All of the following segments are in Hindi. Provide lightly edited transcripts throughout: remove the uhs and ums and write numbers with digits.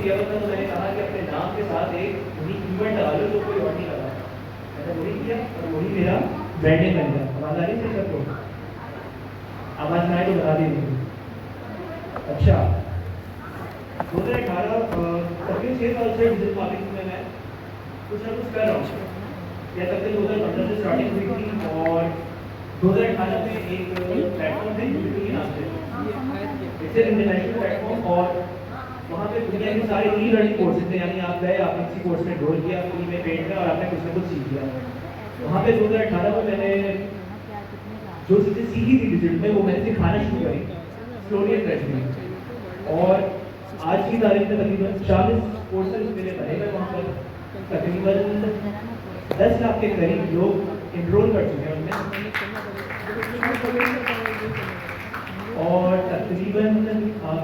किया था तो मैंने कहा कि अपने नाम के साथ एक यूनिक कीवर्ड लगा लो जो कोई और नहीं लगा। मैंने वही किया और वही मेरा ब्रांडिंग बन गया। आवाज़ आ रही है सबको? आवाज़ ना आए तो बता दीजिए। अच्छा, 2018 तकरीबन 6 साल से डिजिटल मार्केटिंग में मैं कुछ ना कुछ कर रहा हूँ। कह सकते 2015 से स्टार्टिंग हुई थी और 2018 में एक प्लेटफॉर्म है यूट्यूब के नाम से, इट्स एन इंटरनेशनल प्लेटफॉर्म और वहाँ पे दुनिया के सारे ई लर्निंग कोर्सेज थे, यानी आप गए, आपने किसी कोर्स में एनरोल किया फ्री में पेड में और आपने कुछ ना कुछ सीख लिया। वहाँ पे 2018 में मैंने जो चीज़ें सीखी थी डिजिटल में वो मैंने सिखाना शुरू करी स्लोली एंड ग्रेजुअली। और आज की तारीख में तकरीबन 40 कोर्सेज मेरे बने हुए वहाँ पर, तकरीबन 10 लाख के करीब लोग एनरोल कर चुके हैं उनमें और तकरीबन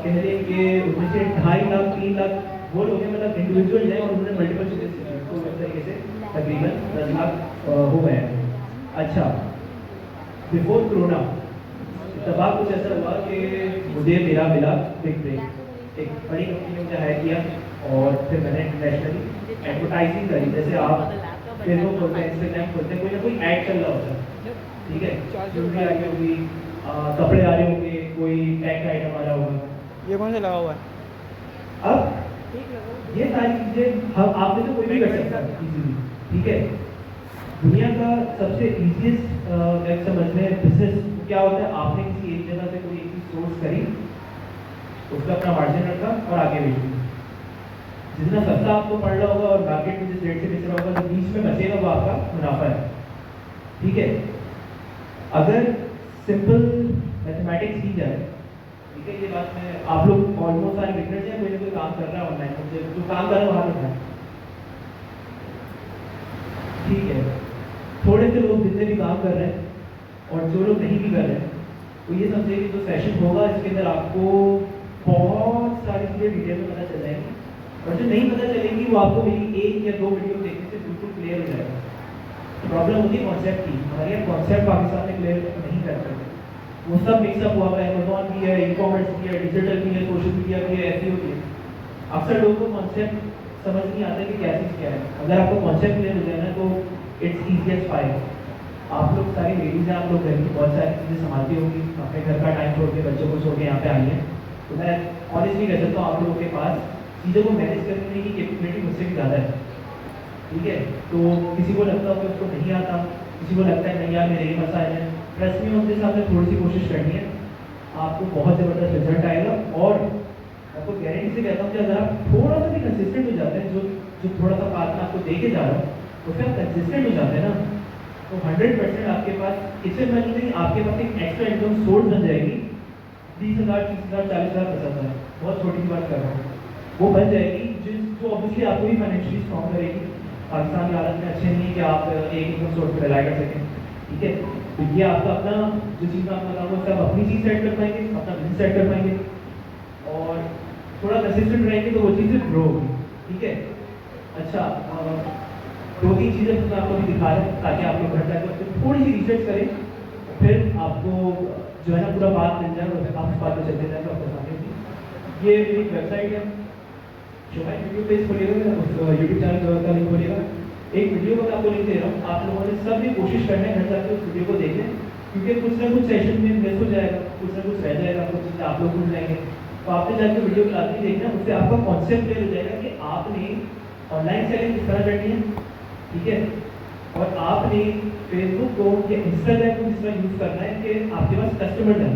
कह लें कि उनमें से 2.5 लाख 3 लाख वो लोग हैं, मतलब इंडिविजुअल हैं और उन्होंने मल्टीपल चीज़ें सीखी, तो इस तरीके से तकरीबन 10 लाख हो गए हैं। अच्छा, बिफोर कोरोना तब कुछ ऐसा हुआ कि मुझे मेरा मिला बिग ब्रेक, एक बड़ी कंपनी ने मुझे हायर किया और फिर मैंने इंटरनेशनली एडवर्टाइजिंग करी। जैसे आप फेसबुक खोलते हैं, इंस्टाग्राम खोलते हैं, कोई ना कोई ऐड चल रहा होता है, ठीक है, ज्वेलरी आ रही होगी, कपड़े आ रहे होंगे, कोई टैग का आइटम आ रहा होगा। ये कौन सा लगा हुआ है? अब ये सारी चीज़ें हम आप में से कोई भी कर सकता है इजीली, ठीक है। दुनिया का सबसे ईजीएस्ट समझ में बिजनेस क्या होता है, आपने किसी एक जगह से कोई एक चीज़ सोर्स करी, उसका अपना मार्जिन रखा और आगे बेच दी। जितना सस्ता आपको पड़ रहा होगा और मार्केट में जिस रेट से बेच रहा होगा, जो बीच में बचेगा वो आपका मुनाफा है, ठीक है। अगर सिंपल मैथमेटिक्स की जाए, ठीक है, ये बात मैं आप लोग ऑलमोस्ट सारे बिगनर्स हैं, कोई ना कोई काम कर रहा है ऑनलाइन, जो काम कर रहा है वो हाथ उठाए, ठीक है। थोड़े से लोग जितने भी काम कर रहे हैं और जो लोग नहीं भी कर रहे हैं, तो ये समझे कि जो सेशन होगा इसके अंदर आपको बहुत सारी चीज़ें डिटेल में पता चल जाएंगी और जो नहीं पता चलेंगी वो आपको मेरी 1 या 2 वीडियो देखने से बिल्कुल क्लियर हो जाएगा। प्रॉब्लम होती है कॉन्सेप्ट की, हमारे यहाँ कॉन्सेप्ट पाकिस्तान में क्लियर नहीं करते, वो सब मिक्सअप हुआ है, अमेज़ॉन भी है, ई-कॉमर्स भी है, डिजिटल भी है, सोशल मीडिया भी है, एसईओ भी है। अक्सर लोगों को कॉन्सेप्ट समझ नहीं आता कि क्या चीज़ क्या है। अगर आपको कॉन्सेप्ट क्लियर हो जाए ना तो इट्स ईजी एज फाइव। आप लोग सारी लेडीज़ हैं, आप लोग घर की बहुत सारी चीज़ें संभालती होंगी, अपने घर का टाइम छोड़ के बच्चों को छोड़ के यहाँ पे आई हैं, तो मैं ऑनेस्टली कह सकता हूँ आप लोगों के पास चीज़ों को मैनेज करने की कैपेबिलिटी मुझसे भी ज़्यादा है, ठीक है। तो किसी को लगता हो कि उसको नहीं आता, किसी को लगता है नहीं यार मेरे ये मसाइल है, ट्रस्ट में उनके सामने थोड़ी सी कोशिश करनी है, आपको बहुत ज़बरदस्त रिजल्ट आएगा। और आपको गारंटी से कहता हूँ कि अगर आप थोड़ा सा भी कंसिस्टेंट हो जाते हैं, जो थोड़ा सा बात मैं आपको दे के जा रहा हूँ उसमें आप कंसिस्टेंट हो जाते हैं ना, तो 100% आपके पास इससे मैं नहीं, आपके पास एक एक्स्ट्रा इनकम सोर्स बन जाएगी। 20,000 30,000 40,000 50,000, बहुत छोटी सी बात कर रहा हूँ, वो बन जाएगी जो ऑब्वियसली आपको भी फाइनेंशियली स्ट्रॉन्ग करेगी। पाकिस्तान की हालत में अच्छे नहीं कि आप एक इनकम सोर्स पर रिलाई कर सकें, ठीक है। तो ये आपका अपना जो चीज़ मैं आपको बताऊँगा उससे आप अपनी चीज़ सेट कर पाएंगे, अपना बिजनेस सेट कर पाएंगे और थोड़ा कंसिस्टेंट रहेंगे तो वो चीज़ें ग्रो होगी, ठीक है। अच्छा, 2-3 चीज़ें मैं आपको भी दिखा रहा हूँ ताकि आप लोग घर जाकर थोड़ी सी रिसर्च करें, फिर आपको जो है ना पूरा बात मिल जाए और आप उस बात पर चलते जाएंगे आपको सामने। ये मेरी वेबसाइट है, शोमाई यूट्यूब पेज खोलिएगा, यूट्यूब चैनल का लिंक खोलिएगा, एक वीडियो का मैं आपको लिंक दे रहा हूँ, आप लोगों ने सब भी कोशिश करना है घर जाकर उस वीडियो को देखें, क्योंकि कुछ ना कुछ सेशन में मिस हो जाएगा, कुछ ना कुछ रह जाएगा, कुछ चीज़ें आप लोग भूल जाएंगे, तो आपने जाकर वीडियो क्लास भी देखना, उससे आपका कॉन्सेप्ट क्लियर हो जाएगा कि आपने ऑनलाइन सेलिंग किस तरह करनी है, ठीक है, और आपने फेसबुक को या इंस्टाग्राम को किस तरह यूज़ करना है कि आपके पास कस्टमर है,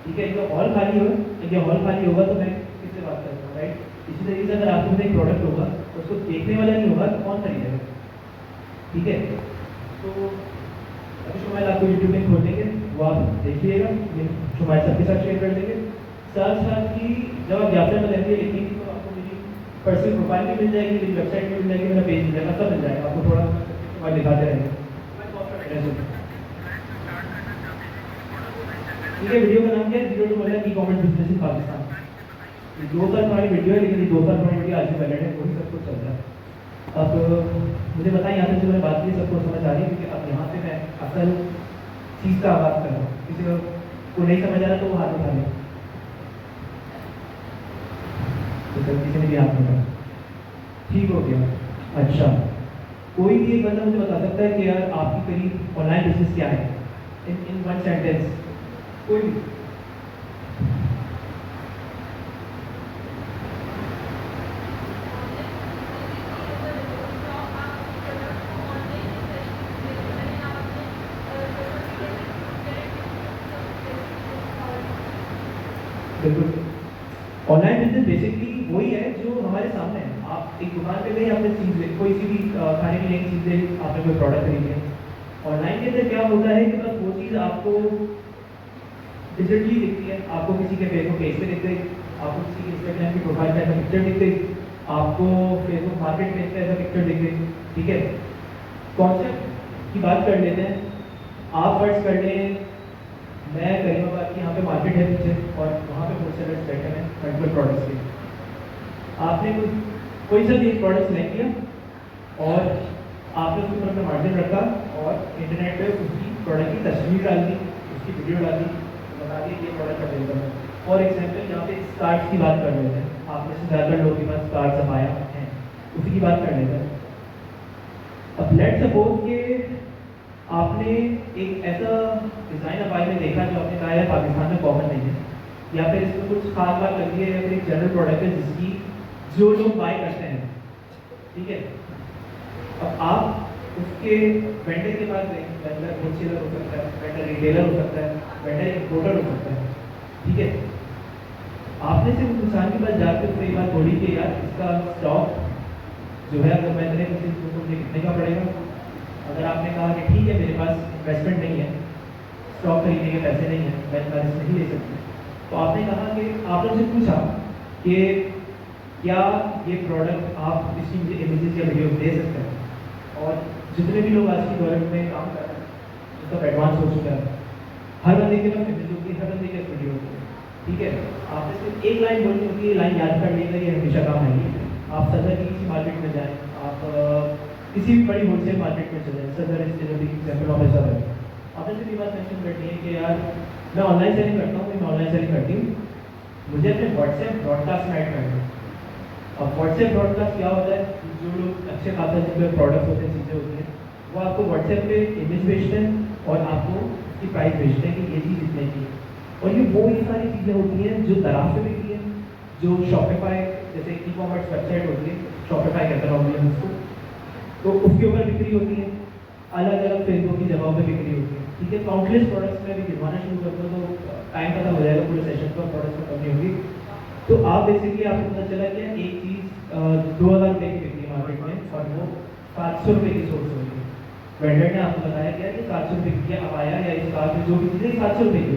ठीक है। ये हॉल खाली हो, ये हॉल खाली होगा तो मैं किससे बात करूँगा, राइट। इसी तरीके से अगर आपके पास एक प्रोडक्ट होगा तो उसको देखने वाला नहीं होगा तो कौन खरीदेगा, ठीक है। तो अभी शोमाइल आपको यूट्यूब में खोल देंगे, वो आप देखिएगा, ये शोमाइल सबके साथ शेयर कर देंगे। साथ साथ ही जब आप व्यापार में रहेंगे लिखेंगे तो आपको मेरी पर्सनल प्रोफाइल भी मिल जाएगी, मेरी वेबसाइट भी मिल जाएगी, मेरा पेज मिल जाएगा, सब मिल जाएगा, आपको थोड़ा मैं दिखाते रहेंगे, ठीक है। वीडियो का नाम क्या है, 0 to 1 e-commerce business in Pakistan. 2 साल पुरानी वीडियो है, लेकिन 2 साल पुरानी वीडियो आज भी वैलिड है, वही सब कुछ चल रहा है। अब मुझे बताएं यहाँ से जो मैंने बात की सबको समझ आ रही है, क्योंकि अब यहाँ पे मैं असल चीज़ का आगाज़ कर रहा हूँ, किसी को नहीं समझ आ रहा तो वो हाथ उठा लें। तो सर किसी ने भी हाथ में ठीक हो गया। अच्छा, कोई भी एक बंदा मुझे बता सकता है कि यार आपकी करीब ऑनलाइन बिजनेस क्या है इन वन सेंटेंस? कोई भी? बिल्कुल। ऑनलाइन बिजनेस बेसिकली वही है जो हमारे सामने है। आप एक दुकान पे गए, आपने चीज़ कोई सी भी खाने की नई चीज़ें, आपने कोई प्रोडक्ट खरीदी है। ऑनलाइन के अंदर क्या होता है कि बस वो चीज़ आपको डिजिटली दिखती है, आपको किसी के फेसबुक पेज पे दिख गई, आपको किसी के इंस्टाग्राम की प्रोफाइल पे ऐसा पिक्चर दिख गई, आपको फेसबुक मार्केट पेज पे ऐसा पिक्चर दिख गई। ठीक है, कॉन्सेप्ट की बात कर लेते हैं। आप फर्स्ट कर लें, मैं करीमाबाद की यहाँ पे मार्केट है पीछे, और वहाँ पे होलसेलर्स बैठे हैं मल्टीपल प्रोडक्ट्स के। आपने कोई सा भी एक प्रोडक्ट सेलेक्ट किया और आपने उसके ऊपर अपना मार्जिन रखा और इंटरनेट पे उसकी प्रोडक्ट की तस्वीर डाल दी, उसकी वीडियो डाल दी, बता दी ये प्रोडक्ट अवेलेबल है। फॉर एग्जाम्पल यहाँ पे स्कार्ट्स की बात कर लेते हैं। आप में से ज़्यादातर लोगों के पास स्कार्ट्स अबाया हैं, उसी की बात कर लेते हैं। अब लेट्स सपोज कि आपने एक ऐसा डिज़ाइन अबाई में देखा जो आपने कहा है पाकिस्तान में कॉमन नहीं है, या फिर इसमें कुछ खास बात लगी है, या फिर एक जनरल प्रोडक्ट है जिसकी जो लोग बाय करते हैं। ठीक है, अब आप उसके वेंडर के पास गए, वेंडर होलसेलर हो सकता है, वेंडर रिटेलर हो सकता है, वेंडर इंपोर्टर हो सकता है। ठीक है, आपने सिर्फ उस इंसान के पास जाकर उससे ये बात बोली कि यार इसका स्टॉक जो है अगर मैं इतने तो मुझे कितने का पड़ेगा। अगर आपने कहा कि ठीक है मेरे पास इन्वेस्टमेंट नहीं है, स्टॉक खरीदने के पैसे नहीं है, मैं इतना रिस्क नहीं ले सकती, तो आपने कहा कि आपने उनसे पूछा कि क्या ये प्रोडक्ट आप इसकी मुझे इमेजेस या वीडियो दे सकते हैं। और जितने भी लोग आज की गवर्नमेंट में काम कर रहे हैं उसका एडवांस हो चुका है, हर बंदे के पास इमेज होती है, हर बंदे के पास वीडियो होती है। ठीक है, आपने सिर्फ एक लाइन बोलनी होती है, लाइन याद कर लेगा, ये हमेशा काम आएगी। आप सदर की किसी मार्केट में जाएँ, आप किसी भी बड़ी होलसेल मार्केट में चले, सदर एग्जाम्पल ऑफ ऐसा है, आपने सिर्फ ये बात मेंशन करनी है कि यार मैं ऑनलाइन सेलिंग करता हूँ, मैं ऑनलाइन सेलिंग करती हूँ, मुझे अपने व्हाट्सएप ब्रॉडकास्ट में ऐड करना है। अब व्हाट्सएप ब्रॉडकास्ट क्या होता है? जो लोग अच्छे खासा जिनके प्रोडक्ट्स होते हैं, चीज़ें होती हैं, वो आपको व्हाट्सएप पे इमेज भेजते हैं और आपको उसकी प्राइस भेजते हैं कि ये चीज़ इतने की है। और ये सारी चीज़ें होती हैं जो दराज पे बिकती हैं, जो शॉपिफाई जैसे ई कॉमर्स वेबसाइट होती है, शॉपिफाई कहते हैं उसको, तो उसके ऊपर बिक्री होती है, अलग अलग फेसबुक की जगहों पे बिक्री होती है। ठीक है, काउंटलेस प्रोडक्ट्स में भी गिनवाना शुरू कर दो तो टाइम खत्म हो जाएगा पूरे सेशन पर, प्रोडक्ट्स खत्म नहीं होगी। तो आप बेसिकली आपको पता चला कि एक चीज़ 2000 रुपये की बिक्री है मार्केट में और वो 700 रुपये की सोर्स हो रही है। वेंडर ने आपको बताया क्या कि 700 रुपये की अब आया, या इस कार में जो भी चीज़ें 700 रुपये की।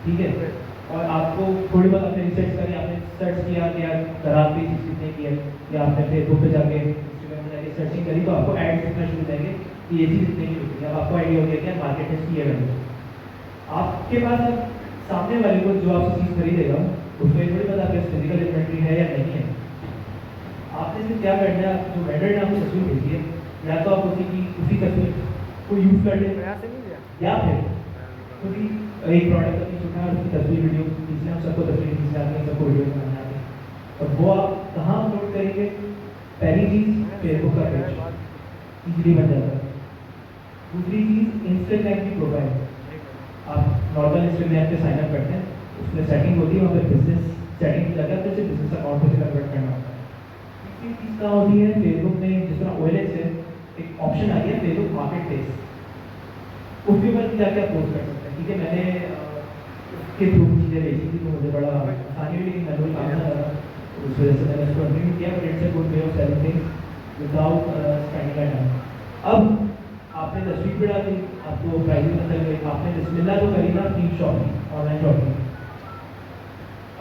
ठीक है, और आपको थोड़ी बहुत आपने रिसर्च करी, आपने सर्च किया कि यार दराज पे चीज़ कितने की है, या आपने फेसबुक पे जाके इंस्टाग्राम पे जाके सर्चिंग करी, तो आपको एड्स दिखना शुरू हो जाएंगे कि ये चीज़ इतने की होती है। अब आपको आइडिया हो गया कि मार्केट टेस्ट किया गया। आपके पास अब सामने वाले को जो आपसे चीज़ खरीदेगा उसको ये थोड़ी पता आपके फिजिकल इन्वेंट्री है या नहीं है। आपने सिर्फ क्या करना है, जो वेंडर ने आपको तस्वीर भेजी है, या तो आप उसी तस्वीर को यूज़ कर लें, या फिर खुद ही एक प्रोडक्ट अपनी चुना है, उसकी तस्वीर वीडियो खींचना, हम सबको तस्वीर खींचना आती है, सबको वीडियो बनाना आती है, और वो आप कहाँ अपलोड करेंगे? पहली चीज़ फेसबुक का पेज इजीली बन जाता है। दूसरी चीज़ इंस्टाग्राम की प्रोफाइल, आप नॉर्मल इंस्टाग्राम पे साइन अप करते हैं, उसमें सेटिंग होती है, वहाँ पर बिजनेस सेटिंग की जाती है, तो इसे बिजनेस अकाउंट में कन्वर्ट करना होता है। तीसरी चीज़ क्या होती है, फेसबुक में जिस तरह OLX है एक ऑप्शन आ गया फेसबुक मार्केट प्लेस, उसके ऊपर जाके आप पोस्ट कर सकते हैं। ठीक है, मैंने उसके थ्रू चीज़ें बेची थी तो मुझे बड़ा आसानी हुई, लेकिन मैनुअल काम ना था, उस वजह से मैंने उसको कंटिन्यू किया, but it's a good way of selling things without spending time. अब आपने तस्वीर भी डाली, आपको प्राइस पता चल गई, आपने बिस्मिल्लाह तो करी ना अपनी शॉपिंग, ऑनलाइन शॉपिंग।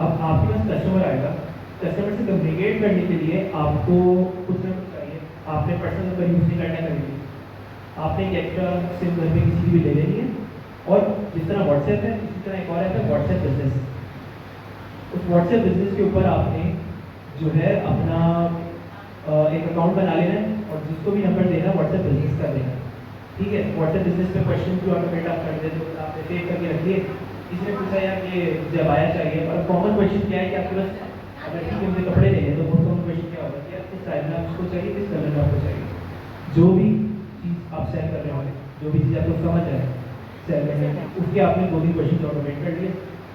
अब आपके पास कस्टमर आएगा, कस्टमर से कम्युनिकेट करने के लिए आपको कुछ ना कुछ चाहिए। आपने पर्सनल नंबर यूज़ नहीं करना करेंगे, आपने एक एक्स्ट्रा सिम घर में किसी की भी ले लेनी है, और जिस तरह व्हाट्सएप है इसी तरह एक और ऐप है व्हाट्सएप बिजनेस। उस व्हाट्सएप बिजनेस के ऊपर आपने जो है अपना एक अकाउंट बना लेना है, और जिसको भी नंबर देना है व्हाट्सएप बिजनेस का देना है। ठीक है, व्हाट्सएप बिजनेस पे क्वेश्चन जो ऑटोमेट आप कर देते हो, आपने सेव करके रख दिए। किसी ने पूछा यार ये जब आया चाहिए, और कॉमन क्वेश्चन क्या है कि आपके पास अगर ठीक है मुझे कपड़े लेने तो मोस्ट कॉमन क्वेश्चन क्या होगा कि यार किस साइज में आपको चाहिए, किस कलर में आपको चाहिए। जो भी चीज़ आप सेल कर रहे होंगे, जो भी चीज़ आपको समझ आए सेल करने में, उसके आपने 2-3 क्वेश्चन ऑटोमेट कर लिए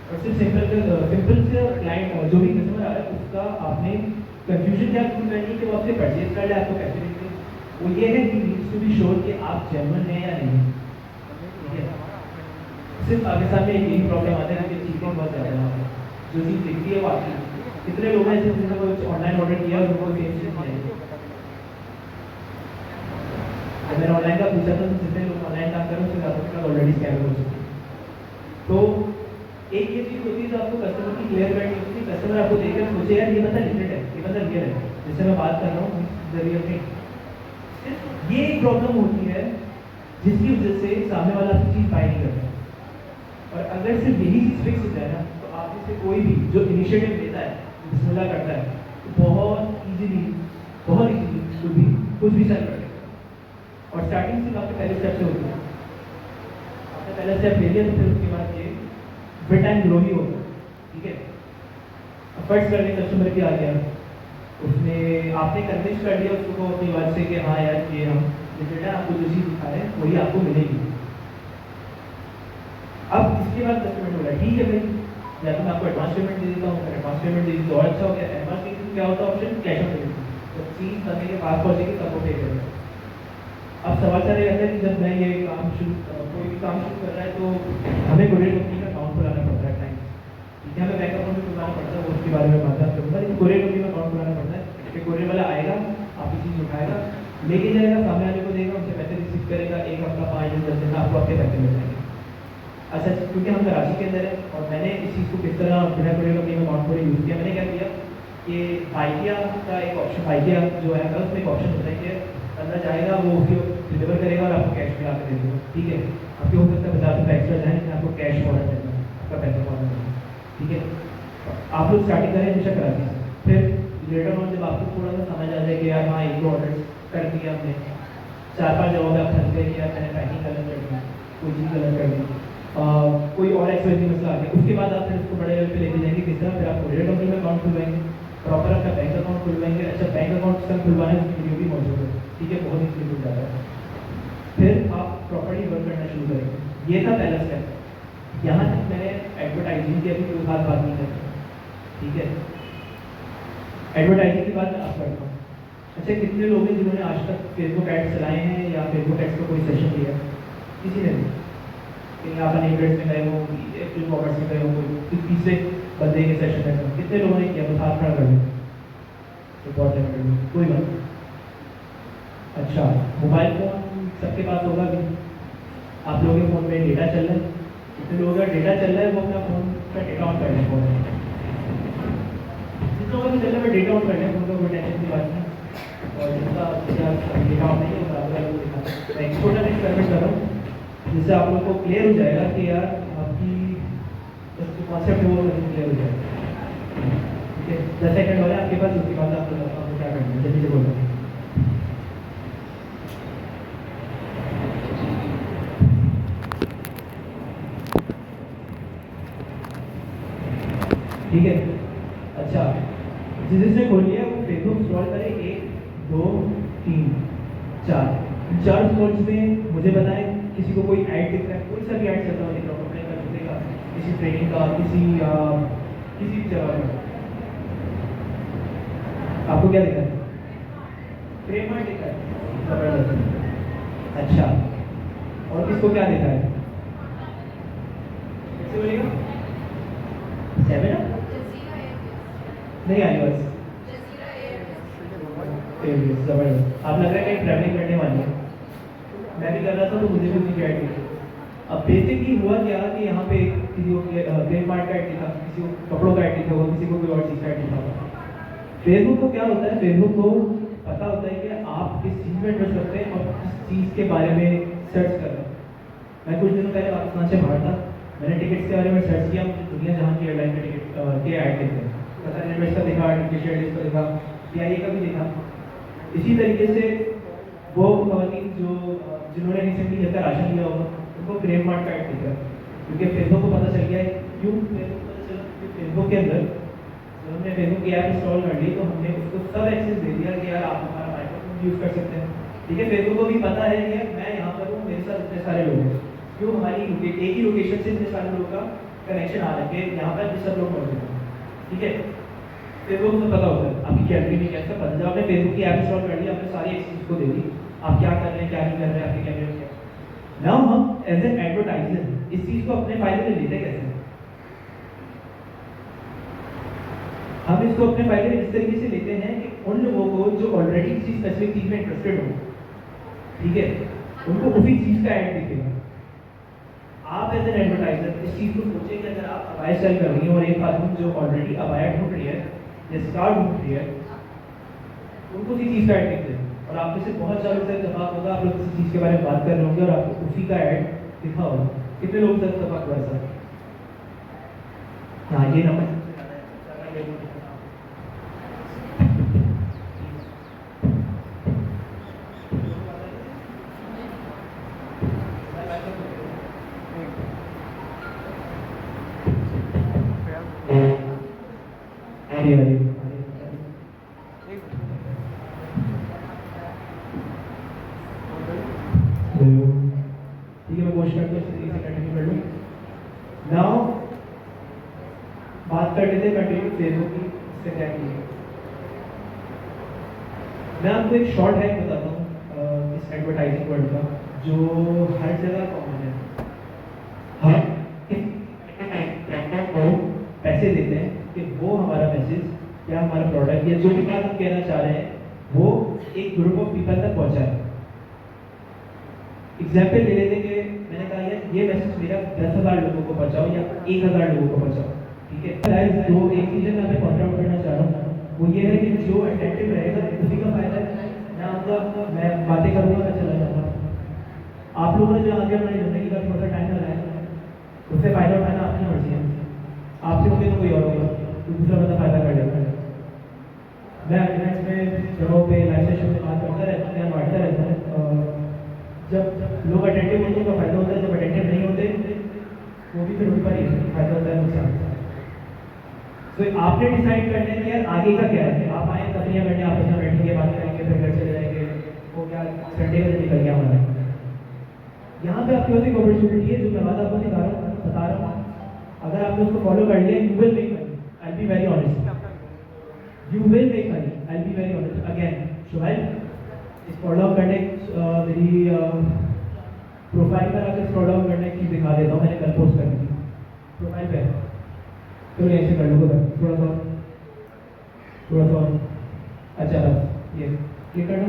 और सिर्फ सिंपल से क्लाइंट जो भी कस्टमर आ रहा है उसका आपने कंफ्यूजन क्या दूर करनी है कि वो आपसे परचेज कर ले, आपको कैसे देंगे। वो ये है कि नीड्स टू बी श्योर कि आप जेन्युइन हैं या नहीं। ठीक है, सिर्फ आगे सामने एक यही प्रॉब्लम आता है कि चीज़ें बहुत ज़्यादा है, जो चीज़ दिखती है वो आती है। कितने लोग हैं जिन्होंने कुछ ऑनलाइन ऑर्डर किया और उनको सेम चीज़ नहीं आई। जब मैंने ऑनलाइन का पूछा था तो जितने लोग ऑनलाइन काम कर रहे हैं उससे ज़्यादा के साथ ऑलरेडी स्कैम हो चुके हैं। तो एक ये चीज़ होती है जो आपको कस्टमर की क्लियर करनी होती है। कस्टमर आपको देखकर सोचे यार ये बंदा लिमिटेड है, ये बंदा रियल है, जिससे मैं बात कर रहा हूँ द रियल थिंग। ये एक प्रॉब्लम होती है जिसकी वजह से सामने वाला आपकी चीज़ बाय नहीं करता। और अगर सिर्फ यही चीज़ फिक्स हो जाए ना तो आप में से कोई भी जो इनिशिएटिव लेता है, बिस्मिल्लाह करता है, तो बहुत इजीली कुछ भी सेल कर देता है। और स्टार्टिंग से आपके पहले स्टेप से होती है, आपने पहला स्टेप ले लिया तो फिर उसके बाद ये विट एंड ग्रो ही होगा। ठीक है, फर्स्ट करने कस्टमर भी आ गया, उसने आपने कन्विंस कर दिया उसको अपनी बात से कि हाँ यार ये हम लिमिटेड है, आपको जो चीज़ दिखा रहे हैं वही आपको मिलेगी। अब इसके बाद कस्टमर बोला ठीक है भाई, या तो मैं आपको एडवांस पेमेंट दे देता हूँ, एडवांस पेमेंट दे दी तो और अच्छा हो गया। एडवांस पेमेंट क्या होता है ऑप्शन, कैश ऑन डिलीवरी, तो चीज़ करने के पास पहुँचेगी तब वो पे करेगा। अब सवाल चल रहता है कि जब मैं ये काम कोई भी काम शुरू कर रहा है तो हमें कोरियर कंपनी का अकाउंट खुलाना पड़ता है टाइम। ठीक है, हमें बैंक अकाउंट भी खुलाना पड़ता है, वो उसके बारे में बात करूँगा। लेकिन कोरियर कंपनी में अकाउंट खुलाना पड़ता है कि कोरियर वाला आएगा, आपकी चीज़ उठाएगा, लेके जाएगा, सामने वाले को देगा, उनसे पैसे रिसीव करेगा, 1 हफ्ता 5 दिन 10 दिन आपको आपके पैसे मिल जाएंगे। अच्छा, क्योंकि हम कराची के अंदर है और मैंने इस चीज़ को किस तरह बिना कोरियर कंपनी में अकाउंट पर यूज़ किया, मैंने क्या किया कि बाइकिया का एक ऑप्शन, बाइकिया जो है उसमें एक ऑप्शन होता है कि बंदा जाएगा वो उसके डिलीवर करेगा और आपको कैश में ला कर दे देगा। ठीक है, आपके हो सकता है 50 रुपये एक्स्ट्रा जाए लेकिन आपको कैश फॉरन देना है, आपका पैसा फॉरन देना। ठीक है, आप लोग स्टार्टिंग करें हमेशा कराची से, फिर लेटर ऑन जब आपको थोड़ा सा समझ आ जाए कि यार हाँ 1-2 ऑर्डर कर दिया हमने, 4-5 जगहों पर आप फंस गए कि यार मैंने पैकिंग गलत कर दी, कोई चीज़ गलत कर दी, कोई और एक्सपेंसिव मसला आ गया, उसके बाद आप फिर उसको बड़े लेवल पे लेके जाएंगे किस तरह, फिर आप कोरियर कंपनी में अकाउंट खुलवाएंगे, प्रॉपर अपना बैंक अकाउंट खुलवाएंगे। अच्छा, बैंक अकाउंट सब खुलवाने की वीडियो भी मौजूद है। ठीक है, बहुत ही सिंपल ज़्यादा है। फिर आप प्रॉपर्ली वर्क करना शुरू करेंगे। ये था पहला स्टेप। यहाँ तक मैंने एडवर्टाइजिंग की अभी कोई खास बात नहीं करता। ठीक है, एडवर्टाइजिंग की बात मैं आप करता हूँ। अच्छा, कितने लोग हैं जिन्होंने आज तक फेसबुक एड्स चलाए हैं या फेसबुक एड्स का कोई सेशन लिया? किसी ने भी? कहीं आप अनेक में गए हो, फिल्म कॉमर्स में गए हो, कोई तीसरे बंदे के सेशन में कितने लोगों ने किया? बस हाथ खड़ा कर दो तो बहुत जगह कोई बात। अच्छा, मोबाइल फ़ोन सबके पास होगा भी, आप लोगों के फ़ोन में डेटा चल रहा है, कितने लोगों का डेटा चल रहा है वो अपना फ़ोन का डेटा ऑन कर लें। फ़ोन जिन लोगों का चल रहा है डेटा ऑन कर लें, उनका कोई टेंशन की बात नहीं। और जिसका डेटा ऑन नहीं होगा आपको दिखा, मैं एक छोटा सा एक्सपेरिमेंट कर रहा हूँ जिससे आप लोग को क्लियर हो जाएगा कि यार आपकी जो कॉन्सेप्ट है वो क्लियर हो जाएगा। ठीक है, 10 सेकंड वाले आपके पास, उसके बाद आपको क्या करना है जल्दी से बोलो। ठीक है, अच्छा जिसने खोल लिया वो फेसबुक स्क्रॉल करे, 1 2 3 4 4 स्क्रॉल्स में मुझे बताएं किसी को कोई ऐड दिख रहा है, कोई सा भी ऐड चलता हुआ दिख रहा है, कपड़े का, जूते का, किसी ट्रेनिंग का, किसी जगह का, आपको क्या दिखा है? फ्रेम आर्ट दिखा है, जबरदस्त। अच्छा, और किसको क्या दिखा है? किससे बोलिएगा? 7 अप नहीं आई बस जबरदस्त। आप लग रहा है कहीं ट्रैवलिंग करने वाली है, मैं भी कर रहा था तो मुझे भी उसी की ऐड दिखी। अब बेसिकली हुआ क्या कि यहाँ पे किसी को फ्रेम आर्ट का ऐड दिखा, किसी को कपड़ों का ऐड दिखा होगा, किसी को कोई और चीज़ का ऐड दिखा होगा। फेसबुक को क्या होता है, फेसबुक को पता होता है कि आप किस चीज़ में इंटरेस्ट रखते हैं और किस चीज़ के बारे में सर्च कर रहे हैं। मैं कुछ दिनों पहले पाकिस्तान से बाहर था, मैंने टिकट्स के बारे में सर्च किया, मुझे दुनिया जहाँ की एयरलाइन के टिकट के ऐड दिखते हैं, कतर एयरवेज का दिखा, टर्किश एयरवेज का दिखा, PIA का भी दिखा। इसी तरीके से वो खवातीन जिन्होंने रिसेंटली घर का राशन लिया होगा उनको फ्रेम मार्ट का ऐड दिख रहा है, क्योंकि फेसबुक को पता चल गया है। क्यों फेसबुक को पता चला? क्योंकि फेसबुक के अंदर जब हमने फेसबुक की ऐप इंस्टॉल कर ली तो हमने उसको सब एक्सेस दे दिया कि यार आप हमारा माइक्रोफोन यूज़ कर सकते हैं। ठीक है, फेसबुक को भी पता है कि मैं यहाँ पर हूँ, मेरे साथ इतने सारे लोग हैं, क्यों हमारी एक ही लोकेशन से इतने सारे लोगों का कनेक्शन आ रखे यहाँ पर जिस सब लोग मौजूद हैं। ठीक है, फेसबुक को पता होता है आपकी कैमरे में कैसा पता। जब आपने फेसबुक की ऐप इंस्टॉल कर ली, आपने सारी एक्सेस को दे दी, आप क्या कर रहे हैं क्या नहीं कर रहे हैं आपके कैमरे में क्या। नाउ हम एज एन एडवर्टाइजर इस चीज़ को अपने फायदे में लेते कैसे? हम इसको अपने फायदे में इस तरीके से लेते हैं कि उन लोगों को जो ऑलरेडी किसी स्पेसिफिक चीज में इंटरेस्टेड हो, ठीक है, उनको उसी चीज का ऐड दिखेगा। आप एज एन एडवर्टाइजर इस चीज को सोचें कि अगर आप अबाया सेल कर रही हैं और एक आदमी जो ऑलरेडी अबाया ढूंढ रही है या स्टार ढूंढ रही है, उनको उसी चीज का ऐड दिखते हैं और आप में से बहुत सारे से इत्तेफाक होगा, आप लोग किसी चीज के बारे में बात कर रहे होंगे और आपको उसी का ऐड दिखा होगा। कितने लोग से इत्तेफाक हुआ ऐसा? हाँ, ये नंबर ठीक है, मैं कोशिश करता हूँ इसे कंटिन्यू कर लूँ। नाउ बात कर लेते हैं कंटिन्यू फेसबुक की, इससे क्या की। मैं आपको एक शॉर्ट हैक बताता हूँ इस एडवर्टाइजिंग वर्ल्ड का, जो हर जगह कॉमन है। हम को पैसे देते हैं कि वो हमारा मैसेज या हमारा प्रोडक्ट या जो भी बात हम कहना चाह रहे हैं वो एक ग्रुप ऑफ पीपल तक पहुंचाए। एग्जाम्पल ले लेते कि मैंने कहा यार ये मैसेज मेरा 10,000 लोगों को पहुंचाओ या 1,000 लोगों को पहुंचाओ। ठीक है, तो एक चीज़ मैं पॉइंट आउट करना चाह रहा हूँ, वो ये है कि जो अटेंटिव रहेगा उसी का फायदा है। मैं बातें करूँगा, मैं चला जाऊँगा। आप लोगों ने जो आगे हमारी जिंदगी का थोड़ा सा टाइम लगाया उससे फायदा उठाना आपकी मर्जी है। आपसे होंगे तो कोई और होगा, तो दूसरा बंदा फायदा कर लेगा। मैं इवेंट्स में जगहों पे लाइव सेशन में बात करता रहता हूँ, बांटता रहता हूँ। जब लोग अटेंटिव होते हैं तो फायदा होता है, जब अटेंटिव नहीं होते वो भी फिर उन पर ही फायदा होता है, नुकसान। तो आपने डिसाइड करना है कि यार आगे का क्या है। आप आए तफरियाँ करने, आपस में बैठेंगे, बात करेंगे, फिर घर चले जाएंगे, वो क्या संडे का निकल गया हमारा। यहाँ पे आपके पास एक अपॉर्चुनिटी है जो मैं बात आपको बता रहा हूँ। अगर आपने उसको फॉलो कर लिया, you will make money. I be very honest, you will make money. I be very honest. Again शुभाइल, इस फॉलो करने मेरी प्रोफाइल पर आकर स्क्रॉल डाउन करने की दिखा देता हूँ, मैंने कल पोस्ट कर दी प्रोफाइल पे। तो ऐसे कर लूँगा थोड़ा सा। अच्छा बस ये करना।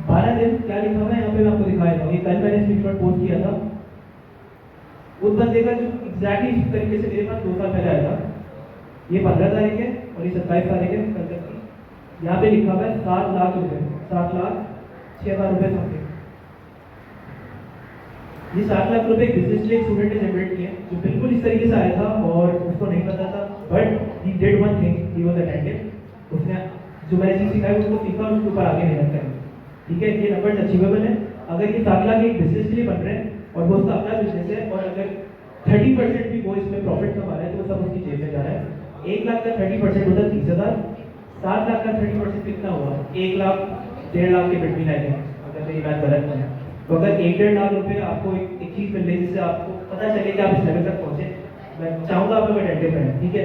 12 दिन क्या लिखा हुआ है यहाँ पे मैं आपको दिखा देता हूँ। ये कल मैंने स्क्रीनशॉट पोस्ट किया था उस बंदे का जो एग्जैक्टली इस तरीके से मेरे पास 2 साल पहले आया था। ये 15 तारीख है और ये 27 तारीख है कल तक की। यहाँ पे लिखा हुआ है 7 लाख रुपए, 7,06,000 रुपए समथिंग। ये 7 लाख रुपए बिजनेस के स्टूडेंट ने जनरेट किए जो बिल्कुल इस तरीके से आया था और उसको नहीं पता था, but he did one thing, he was attentive. उसने जो मैंने चीज सिखाई उसको सीखा और उसके ऊपर आगे मेहनत करी। ठीक है, ये नंबर अचीवेबल है। अगर ये 7 लाख एक बिजनेस के लिए बन रहे हैं और वो उसका अपना बिजनेस है और अगर 30% भी वो इसमें प्रॉफिट कमा रहा है तो वो सब उसकी जेब में जा रहा है। 1 लाख का 30% होता है 30,000। 7 लाख का 30% कितना हुआ? 1 लाख 1.5 लाख के बिटवीन आएंगे अगर मेरी बात गलत नहीं है। तो अगर 1-1.5 लाख रुपए आपको एक चीज मिल रही है जिससे आपको पता चले कि आप इस लेवल तक पहुंचे, मैं चाहूँगा आप लोग अटेंटिव रहें। ठीक है,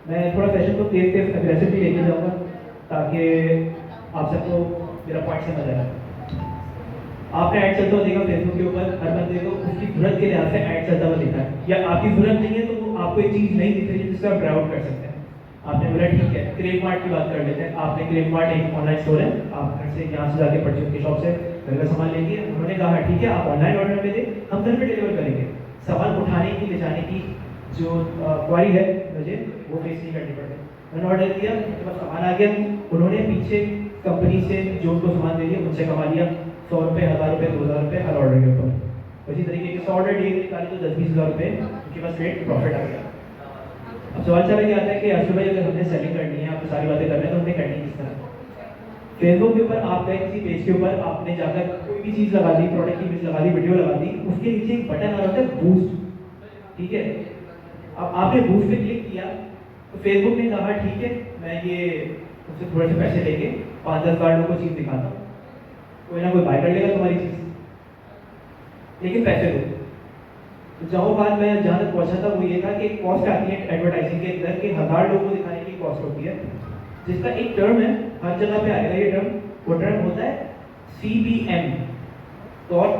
मैं थोड़ा सेशन को तेज अग्रेसिवली लेके जाऊँगा ताकि आप सबको मेरा पॉइंट समझ आएगा। आपने ऐड चलता हुआ देखा फेसबुक के ऊपर, हर बंदे को उसकी जरूरत के लिहाज से ऐड चलता हुआ दिखा है, या आपकी जरूरत नहीं है तो वो आपको एक चीज नहीं दिख रही है जिससे आप ब्राउज कर सकते हैं। आपने बोला ठीक है, क्रेप मार्ट की बात कर लेते हैं। आपने क्रेप मार्ट एक ऑनलाइन स्टोर है, आप घर से यहाँ से जाके परचेज की शॉप से घर का सामान लेके, उन्होंने कहा ठीक है आप ऑनलाइन ऑर्डर में दें, हम घर पे डिलीवर करेंगे। सामान उठाने की ले जाने की जो क्वारी है मुझे वो फेस नहीं करनी पड़ती। मैंने ऑर्डर दिया, उनके पास सामान आ गया, उन्होंने पीछे कंपनी से जो उनको सामान दे दिया उनसे कमा लिया 100 रुपये, 1,000 रुपये, 2,000 रुपये हर ऑर्डर के ऊपर। उसी तरीके के 100 ऑर्डर डिलीवरी निकाली तो 10-20 हज़ार रुपये उनके पास रेट प्रॉफिट आ गया। अब सवाल चला ये आता है कि अर्जुन भाई अगर हमने सेलिंग करनी है, आप सारी बातें कर रहे हैं तो हमने करनी किस तरह? फेसबुक के ऊपर आप गए किसी पेज के ऊपर, आपने जाकर कोई भी चीज़ लगा दी, प्रोडक्ट की इमेज लगा दी, वीडियो लगा दी, उसके नीचे एक बटन आ रहा है बूस्ट। ठीक है, अब आपने बूस्ट पे क्लिक किया तो फेसबुक ने कहा ठीक है, मैं ये उससे थोड़े से पैसे लेके 5-10 हज़ार लोगों को चीज़ दिखाता हूँ, कोई ना कोई बाय कर लेगा तुम्हारी चीज़, लेकिन पैसे दो। तो जहाँ बात मैं जहाँ तक पहुँचा था वो ये था कि कॉस्ट आती है एडवर्टाइजिंग के अंदर कि 1000 लोगों को दिखाने की कॉस्ट होती है, जिसका एक टर्म है, हर जगह पे आएगा ये टर्म। वो टर्म होता है CPM, कॉस्ट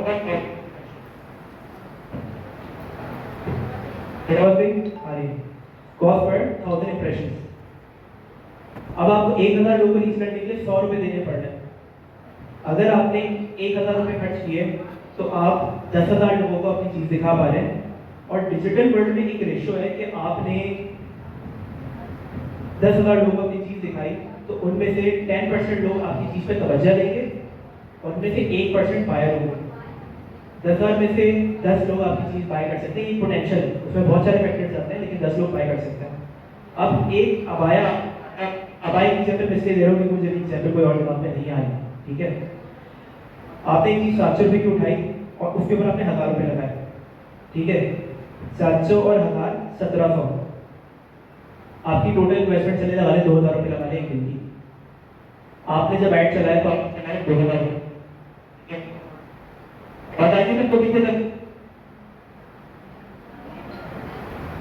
पर 1000 इंप्रेशन। अब आपको 1000 लोगों को रीच करने के लिए 100 रुपये देने पड़ रहे हैं। अगर आपने 1000 रुपये खर्च किए तो आप 10,000 लोगों को अपनी चीज़ दिखा पा रहे हैं। और डिजिटल वर्ल्ड में एक रेशो है कि आपने 10,000 लोगों को अपनी चीज़ दिखाई तो उनमें से 10% लोग आपकी चीज़ पे तवज्जो देंगे और उनमें से 1% बायर होंगे। 10,000 में से 10 लोग आपकी चीज़ बाय कर सकते हैं, ये पोटेंशियल, उसमें बहुत सारे फैक्टर्स आते हैं, लेकिन 10 लोग बाय कर सकते हैं। अब एक अबाया की एग्जाम्पल मैं इसलिए दे रहा हूँ कि मुझे एग्जाम्पल कोई और दिमाग में नहीं आ रही, ठीक है। आपने एक चीज़ 700 रुपये की उठाई और उसके ऊपर आपने 1000 रुपये लगाए, ठीक है। 700 और 1000 1700, आपकी टोटल इन्वेस्टमेंट चले लगा ले 2000 रुपये लगा ले एक दिन की। आपने जब ऐड चलाया तो आपने चलाया 2000 रुपये, बताइए सबको पीछे तक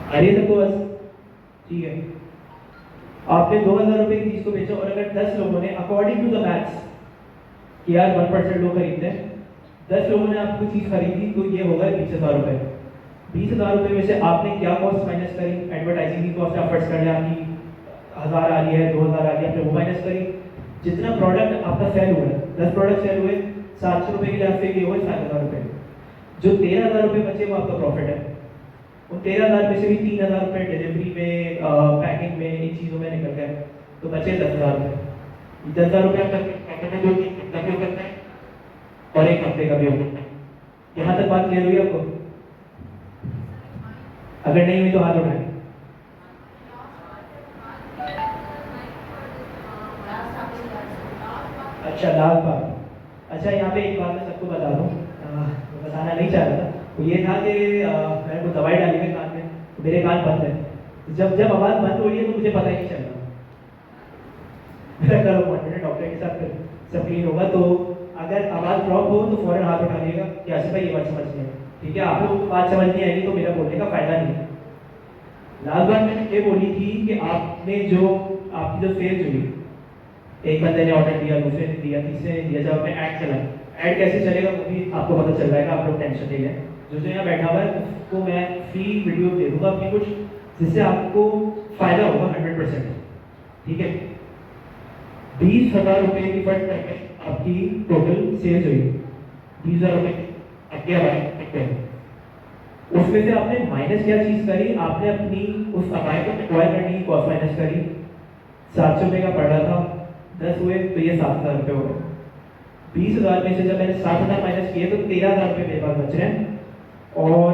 आ रही है सबको बस, ठीक है। आपने 2000 रुपये की चीज़ को बेचा और अगर 10 लोगों ने अकॉर्डिंग टू द मैथ्स कि यार 1% लोग खरीदते हैं, 10 लोगों ने आपको चीज़ खरीदी तो ये होगा 20,000 रुपये। 20,000 रुपये में से आपने क्या कॉस्ट माइनस करी, एडवर्टाइजिंग की कॉस्ट एफर्ट्स कर लिया, आपकी 1000 आ रही है, 2000 आ रही है, आपने वो माइनस करी। जितना प्रोडक्ट आपका सेल हुआ है, 10 प्रोडक्ट सेल हुए, 700 रुपये के लिए आपसे ये हुए 7,000 रुपये। जो 13,000 रुपये बचे वो आपका प्रॉफिट है। उन 13,000 में से भी 3,000 रुपये डिलीवरी में, पैकिंग में, इन चीज़ों में निकल गए, तो बचे 10,000 रुपये। 10,000 रुपये आपका कितना भी हो सकता है और एक हफ्ते का भी हो सकता है। यहाँ तक बात क्लियर हुई आपको? अगर नहीं हुई तो हाथ उठाएं। अच्छा, लास्ट बात। अच्छा, यहाँ पे एक बात मैं सबको बता दूँ, बताना नहीं चाह रहा था, तो ये था कि मैंने को दवाई डाली है कान में, तो मेरे कान बंद है। जब जब आवाज़ बंद हो रही है तो मुझे पता ही नहीं चल रहा। मेरा कल अपॉइंटमेंट है डॉक्टर के साथ, फिर सब क्लीन होगा। तो अगर आवाज़ ड्रॉप हो तो फ़ौरन हाथ उठा लिएगा कि आसिफ भाई ये बात समझ नहीं है, ठीक है। आप लोगों को बात समझ नहीं आएगी तो मेरा बोलने का फ़ायदा नहीं है। लास्ट बार मैंने ये बोली थी कि आपने जो आपकी जो सेल्स हुई, एक बंदे ने ऑर्डर दिया, दूसरे ने दिया, तीसरे ने दिया, जब आपने ऐड चलाया, ऐड कैसे चलेगा वो भी आपको पता चल जाएगा, आप लोग टेंशन नहीं लें। जो यहाँ बैठा हुआ है उसको मैं फ्री वीडियो दे दूँगा अपनी कुछ, जिससे आपको फ़ायदा होगा 100%, ठीक है। 20,000 रुपये की फट करके आपकी टोटल सेल्स हुई, 20,000 रुपये आपके आए, उसमें से आपने माइनस क्या चीज़ करी, आपने अपनी उस अमाउंट को एक्वायर करने की कॉस्ट माइनस करी। 700 रुपये का पड़ रहा था, 10 हुए तो ये 7,000 रुपये हो गए। 20,000 में से जब मैंने 7,000 माइनस किए तो 13,000 रुपये मेरे पास बच रहे हैं। और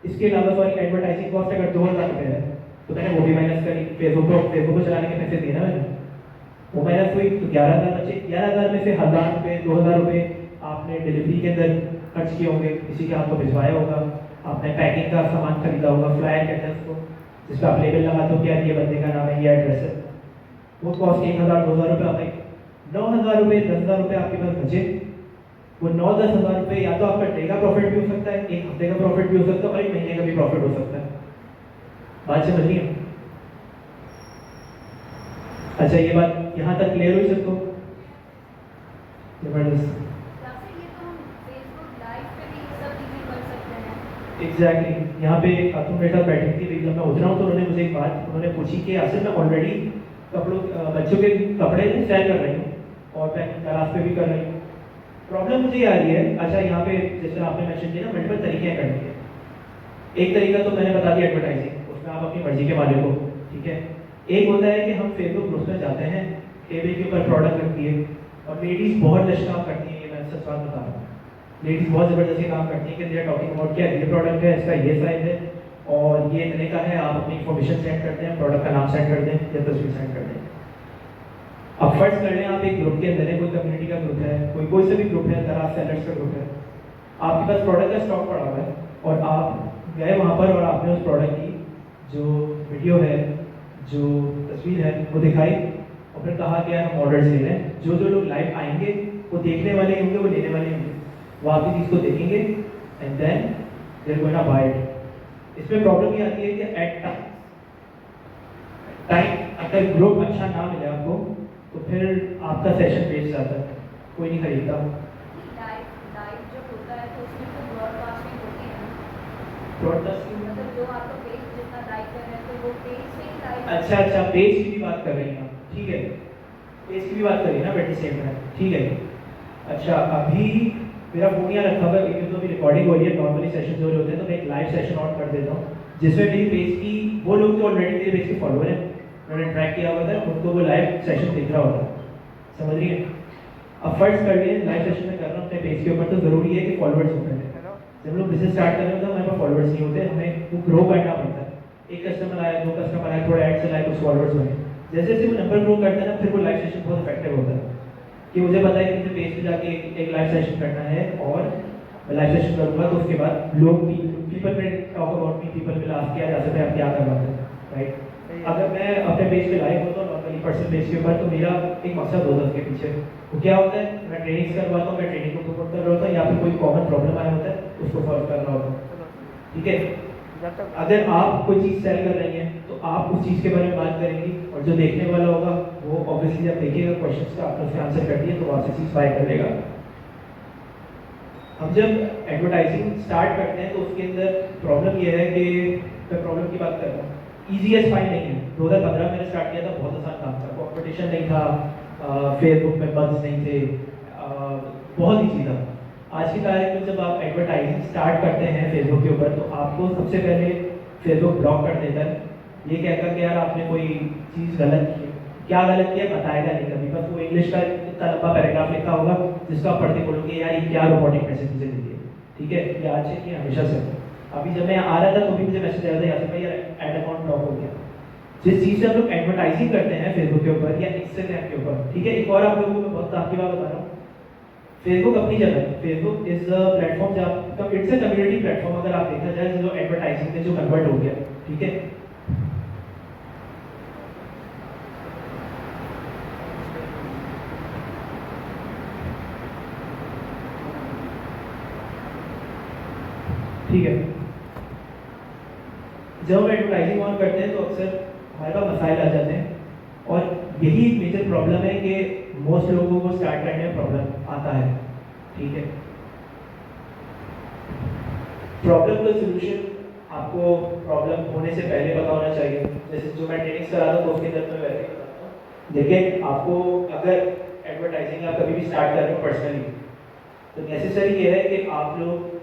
इसके अलावा सॉरी एडवर्टाइजिंग कॉस्ट अगर 2,000 रुपये है तो मैंने वो भी माइनस करी। फेसबुक को चलाने के पैसे दिए ना मैंने, वो माइनस हुई तो 11,000 बचे। 11,000 में से 1,000 रुपये, 2,000 रुपये आपने डिलीवरी के अंदर खर्च किए होंगे, किसी के हाथ को भिजवाया होगा, आपने पैकिंग का सामान खरीदा होगा, फ्लायर कहते हैं उसको, जिस पर आप लेबल लगाते हो कि यार ये बंदे का नाम है, ये एड्रेस है, वो कॉस्ट 1,000 2,000 रुपये आपने 9,000 रुपये 10,000 रुपये आपके पास बचे। वो 9-10 हज़ार रुपये या तो आपका डे का प्रॉफिट भी हो सकता है, एक हफ्ते का प्रॉफिट भी हो सकता है और एक महीने का भी प्रॉफिट हो सकता है। बात समझ रही है? अच्छा, ये बात यहाँ तक क्लियर हुई सबको? जबरदस्त। एग्जैक्टली, यहाँ पे खातून मेरे साथ बैठी थी, जब मैं उतरा हूँ तो उन्होंने मुझे एक बात उन्होंने पूछी कि आसिफ मैं ऑलरेडी कपड़ों बच्चों के कपड़े सेल कर रही हूँ और पैकिंग क्लास पे भी कर रही हूँ, प्रॉब्लम मुझे आ रही है। अच्छा, यहाँ पे जैसे आपने मेंशन किया ना, मल्टीपल तरीके हैं करने के। एक तरीका तो मैंने बता दिया एडवर्टाइजिंग, उसमें आप अपनी मर्जी के मालिक हो, ठीक है। एक होता है कि हम फेसबुक ग्रुप्स में जाते हैं, टेबल के ऊपर प्रोडक्ट रखती है और लेडीज़ बहुत लश काम करती हैं, ये मैं सच बात बता रहा हूँ। लेडीज़ बहुत ज़बरदस्ती काम करती हैं कि दे आर टॉकिंग अबाउट क्या ये प्रोडक्ट है, इसका ये साइज है और ये इतने का है, आप अपनी इन्फॉर्मेशन सेंड करते हैं, प्रोडक्ट का नाम सेंड कर दें या तस्वीर सेंड कर दें। अब फर्ज कर लें आप एक ग्रुप के अंदर है, कोई कम्युनिटी का ग्रुप है, कोई सा भी ग्रुप है, दराज सेलर्स का ग्रुप है, आपके पास प्रोडक्ट का स्टॉक पड़ा हुआ है और आप गए वहाँ पर और आपने उस प्रोडक्ट की जो वीडियो है, जो तस्वीर है वो दिखाई और फिर कहा कि यार हम ऑर्डर्स ले रहे हैं, जो जो लोग लाइव आएंगे वो देखने वाले होंगे, वो लेने वाले होंगे, वो आपकी चीज़ को देखेंगे and then they are going to buy it. इसमें प्रॉब्लम ये आती है कि एट टाइम अगर ग्रुप अच्छा ना मिले आपको तो फिर आपका सेशन वेस्ट जाता है, कोई नहीं खरीदता। लाइव जब होता है तो उसमें तो ब्रॉडकास्टिंग होती है ना, ब्रॉडकास्टिंग मतलब जो आपका पेज जितना लाइक कर रहे हैं तो वो पेज से ही लाइव। अच्छा अच्छा, पेज की भी बात कर रही हैं आप, ठीक है, पेज की भी बात करिए ना बेटी, सेम है, ठीक है। अच्छा अभी मेरा फोन यहाँ रखा हुआ है, क्योंकि तो अभी रिकॉर्डिंग हो रही है, नॉर्मली सेशन जो होते हैं तो मैं एक लाइव सेशन ऑन कर देता हूँ जिसमें मेरी पेज की वो लोग जो ऑलरेडी मेरे पेज के फॉलोअर हैं, उन्होंने ट्रैक किया हुआ था, उनको वो लाइव सेशन दिख रहा होता है, समझ रही है। अब फर्स्ट कर लिए लाइव सेशन में कर रहा हूँ अपने पेज के ऊपर, तो ज़रूरी है कि फॉलोअर्स हो पहले। जब हम लोग बिजनेस स्टार्ट कर रहे होते हैं हमारे पास फॉलोअर्स नहीं होते, हमें वो ग्रो करना पड़ता है। एक कस्टमर आया, दो कस्टमर आया, थोड़ा ऐड चलाए, कुछ फॉलोअर्स बने, जैसे जैसे वो नंबर ग्रो करता है ना, फिर वो लाइव सेशन बहुत इफेक्टिव होता है कि मुझे पता है कि मुझे पेज पे जाके एक लाइव सेशन करना है और लाइव सेशन करूँगा तो उसके बाद लोग पीपल में talk about me, people will ask किया जा सकता है आप क्या करवाते हैं, राइट। अगर मैं अपने पेज पे लाइव होता हूँ नॉर्मली पर्सनल पेज के ऊपर, तो मेरा एक मकसद होता है उसके पीछे, वो क्या होता है, मैं ट्रेनिंग्स करवाता हूँ, मैं ट्रेनिंग को प्रमोट कर रहा होता हूँ या फिर कोई कॉमन प्रॉब्लम आया होता है उसको सॉल्व कर रहा होता हूँ, ठीक है। अगर आप कोई चीज़ सेल कर रही हैं तो आप उस चीज़ के बारे में बात करेंगी और जो देखने वाला होगा वो ऑब्वियसली जब देखिएगा क्वेश्चंस का आपने उसका आंसर कर दिया तो वहाँ से चीज़ बाय कर लेगा। हम जब एडवर्टाइजिंग स्टार्ट करते हैं तो उसके अंदर प्रॉब्लम ये है कि मैं प्रॉब्लम की बात कर रहा हूँ, ईजीएस्ट फाइन नहीं है। 2015 मैंने स्टार्ट किया था, बहुत आसान काम था, कंपटीशन नहीं था, फेसबुक में बग्स नहीं थे, बहुत ईजी था। आज की तारीख में जब आप एडवर्टाइजिंग स्टार्ट करते हैं फेसबुक के ऊपर तो आपको सबसे पहले फेसबुक ब्लॉक कर देता है, ये कहकर कि यार आपने कोई चीज़ गलत की, क्या गलत किया बताएगा नहीं कभी, बस वो इंग्लिश का इतना लंबा पैराग्राफ लिखा होगा जिसको आप पढ़ते बोलोगे यार ये क्या रोबोटिक मैसेज मुझे दे दिए, ठीक है, ये आज से कि हमेशा से। अभी जब मैं आ रहा था तो भी मुझे मैसेज आया था यहाँ से भाई यार एड अकाउंट ब्लॉक हो गया। जिस चीज़ से हम लोग एडवर्टाइजिंग करते हैं फेसबुक के ऊपर या इंस्टाग्राम के ऊपर, ठीक है, एक और आप लोगों को मैं बहुत आपकी बात बता रहा हूँ, फेसबुक अपनी जगह, फेसबुक इज अ प्लेटफॉर्म जहाँ इट्स अ कम्युनिटी प्लेटफॉर्म, अगर आप देखा जाए जो एडवर्टाइजिंग में जो कन्वर्ट हो गया, ठीक है। ठीक है, जब हम एडवर्टाइजिंग ऑन करते हैं तो अक्सर हमारे पास मसाइल आ जाते हैं और यही एक मेजर प्रॉब्लम है कि मोस्ट लोगों को स्टार्ट करने में प्रॉब्लम आता है, ठीक है। प्रॉब्लम का सोल्यूशन आपको प्रॉब्लम होने से पहले पता होना चाहिए, जैसे जो मैं ट्रेनिंग्स करा था तो उसके अंदर मैं वैसे ही बताता हूँ, लेकिन आपको अगर एडवर्टाइजिंग आप कभी भी स्टार्ट कर रहे हो पर्सनली तो नेसेसरी ये है कि आप लोग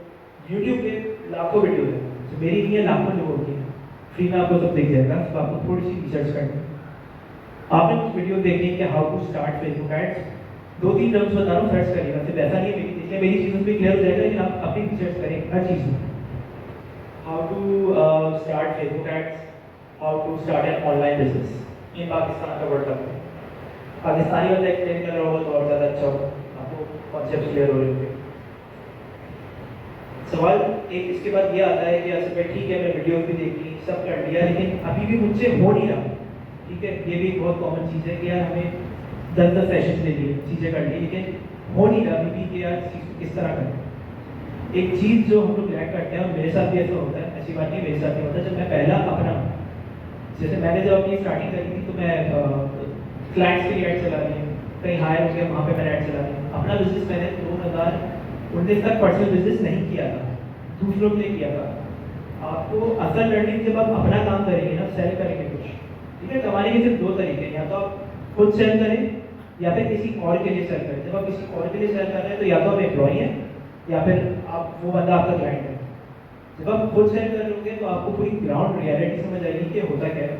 यूट्यूब पे लाखों वीडियो है, तो मेरी नहीं है, लाखों लोगों की है, फ्री में आपको सब दिख जाएगा, तो आपको थोड़ी सी रिसर्च करनी है। आपने कुछ वीडियो देखनी है कि how to start Facebook ads, 2-3 terms बता रहा हूँ, सर्च करिएगा, सिर्फ ऐसा नहीं है इसलिए मेरी चीज़ों पे क्लियर हो जाएगा, लेकिन आप अपनी रिसर्च करें हर चीज़ में। How to start Facebook ads, how to start an online business, ये पाकिस्तान का वर्ड करते हैं, पाकिस्तानी बंदा एक्सप्लेन कर रहा होगा तो और ज़्यादा अच्छा हो, आपको कॉन्सेप्ट क्लियर हो रहे होंगे। सवाल एक इसके बाद ये आता है कि अच्छा भाई ठीक है मैं वीडियो भी देख ली, सब कर लिया, लेकिन अभी भी मुझसे हो नहीं रहा, ठीक है, ये भी एक बहुत कॉमन चीज़ है कि यार हमें 10 सेशंस ले लिए, चीज़ें कर ली, लेकिन हो नहीं रहा अभी भी कि यार चीज़ को किस तरह करें। एक चीज़ जो हम लोग लैक करते हैं और मेरे साथ भी ऐसा होता है, ऐसी बात नहीं मेरे साथ नहीं होता, जब मैं पहला अपना, जैसे मैंने जब अपनी स्टार्टिंग करी थी तो मैं क्लाइंट्स के लिए ऐड चला रही हूँ, कहीं हायर हो गया वहाँ पे मैंने ऐड चला रही हूँ। अपना बिजनेस मैंने 2019 तक पर्सनल बिजनेस नहीं किया था, दूसरों के लिए किया था। आपको असल लर्निंग जब आप अपना काम करेंगे ना, सेल करेंगे कुछ, ठीक है, कमाने के सिर्फ 2 तरीके हैं, या तो आप खुद सेल करें या फिर किसी और के लिए सेल करें। जब आप किसी और के लिए सेल कर रहे हैं तो या तो आप एम्प्लॉई हैं या फिर आप वो बंदा आपका क्लाइंट है। जब आप खुद सेल कर रहे होंगे तो आपको पूरी ग्राउंड रियलिटी समझ आएगी कि होता क्या है।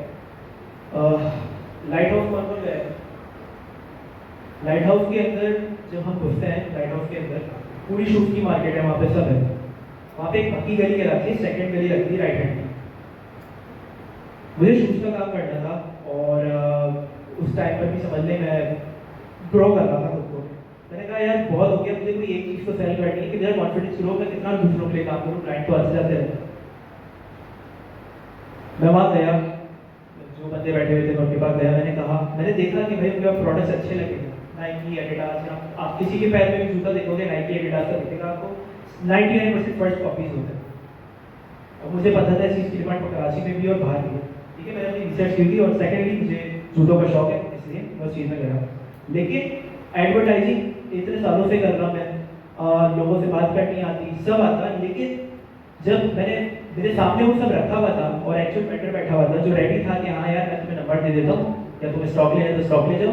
लाइट हाउस कौन कौन गया है? लाइट हाउस के अंदर जब हम घुसते हैं, लाइट हाउस के अंदर पूरी शूज की मार्केट है, वहाँ पे सब है, वहाँ पे एक पक्की गली कहलाती है, सेकंड गली लगती है राइट हैंड की। मुझे शूज का काम करना था और उस टाइम पर भी समझ लें मैं ग्रो कर रहा था खुद को। मैंने कहा यार बहुत हो गया, मुझे कोई एक चीज़ को सेल करनी है कि मेरा कॉन्फिडेंस ग्रो, मैं कितना दूसरों के लिए काम करूँ, क्लाइंट तो आते जाते हैं। मैं वहाँ गया, जो बंदे बैठे हुए थे मैं उनके पास गया, मैंने देखा कि भाई उनके प्रोडक्ट्स अच्छे लगे, नाइकी एडिडास, आप किसी के पैर में भी जूता देखोगे नाइकी एडिडास का दिखेगा आपको, 99% फर्स्ट कॉपीज होते हैं। और मुझे पता था इस चीज़ की डिमांड कराची में भी और बाहर भी है, ठीक है। मैंने अपनी रिसर्च की थी और सेकेंडली मुझे जूतों का शौक है, इसलिए मैं उस चीज़ में गया। लेकिन एडवर्टाइजिंग इतने सालों से कर रहा मैं, लोगों से बात करनी आती, सब आता, लेकिन जब मेरे सामने वो सब रखा हुआ था और एक्चुअल वेंडर बैठा हुआ था जो रेडी था कि हाँ यार मैं तुम्हें नंबर दे देता हूँ या तुम्हें स्टॉक लेना है तो स्टॉक ले जाओ,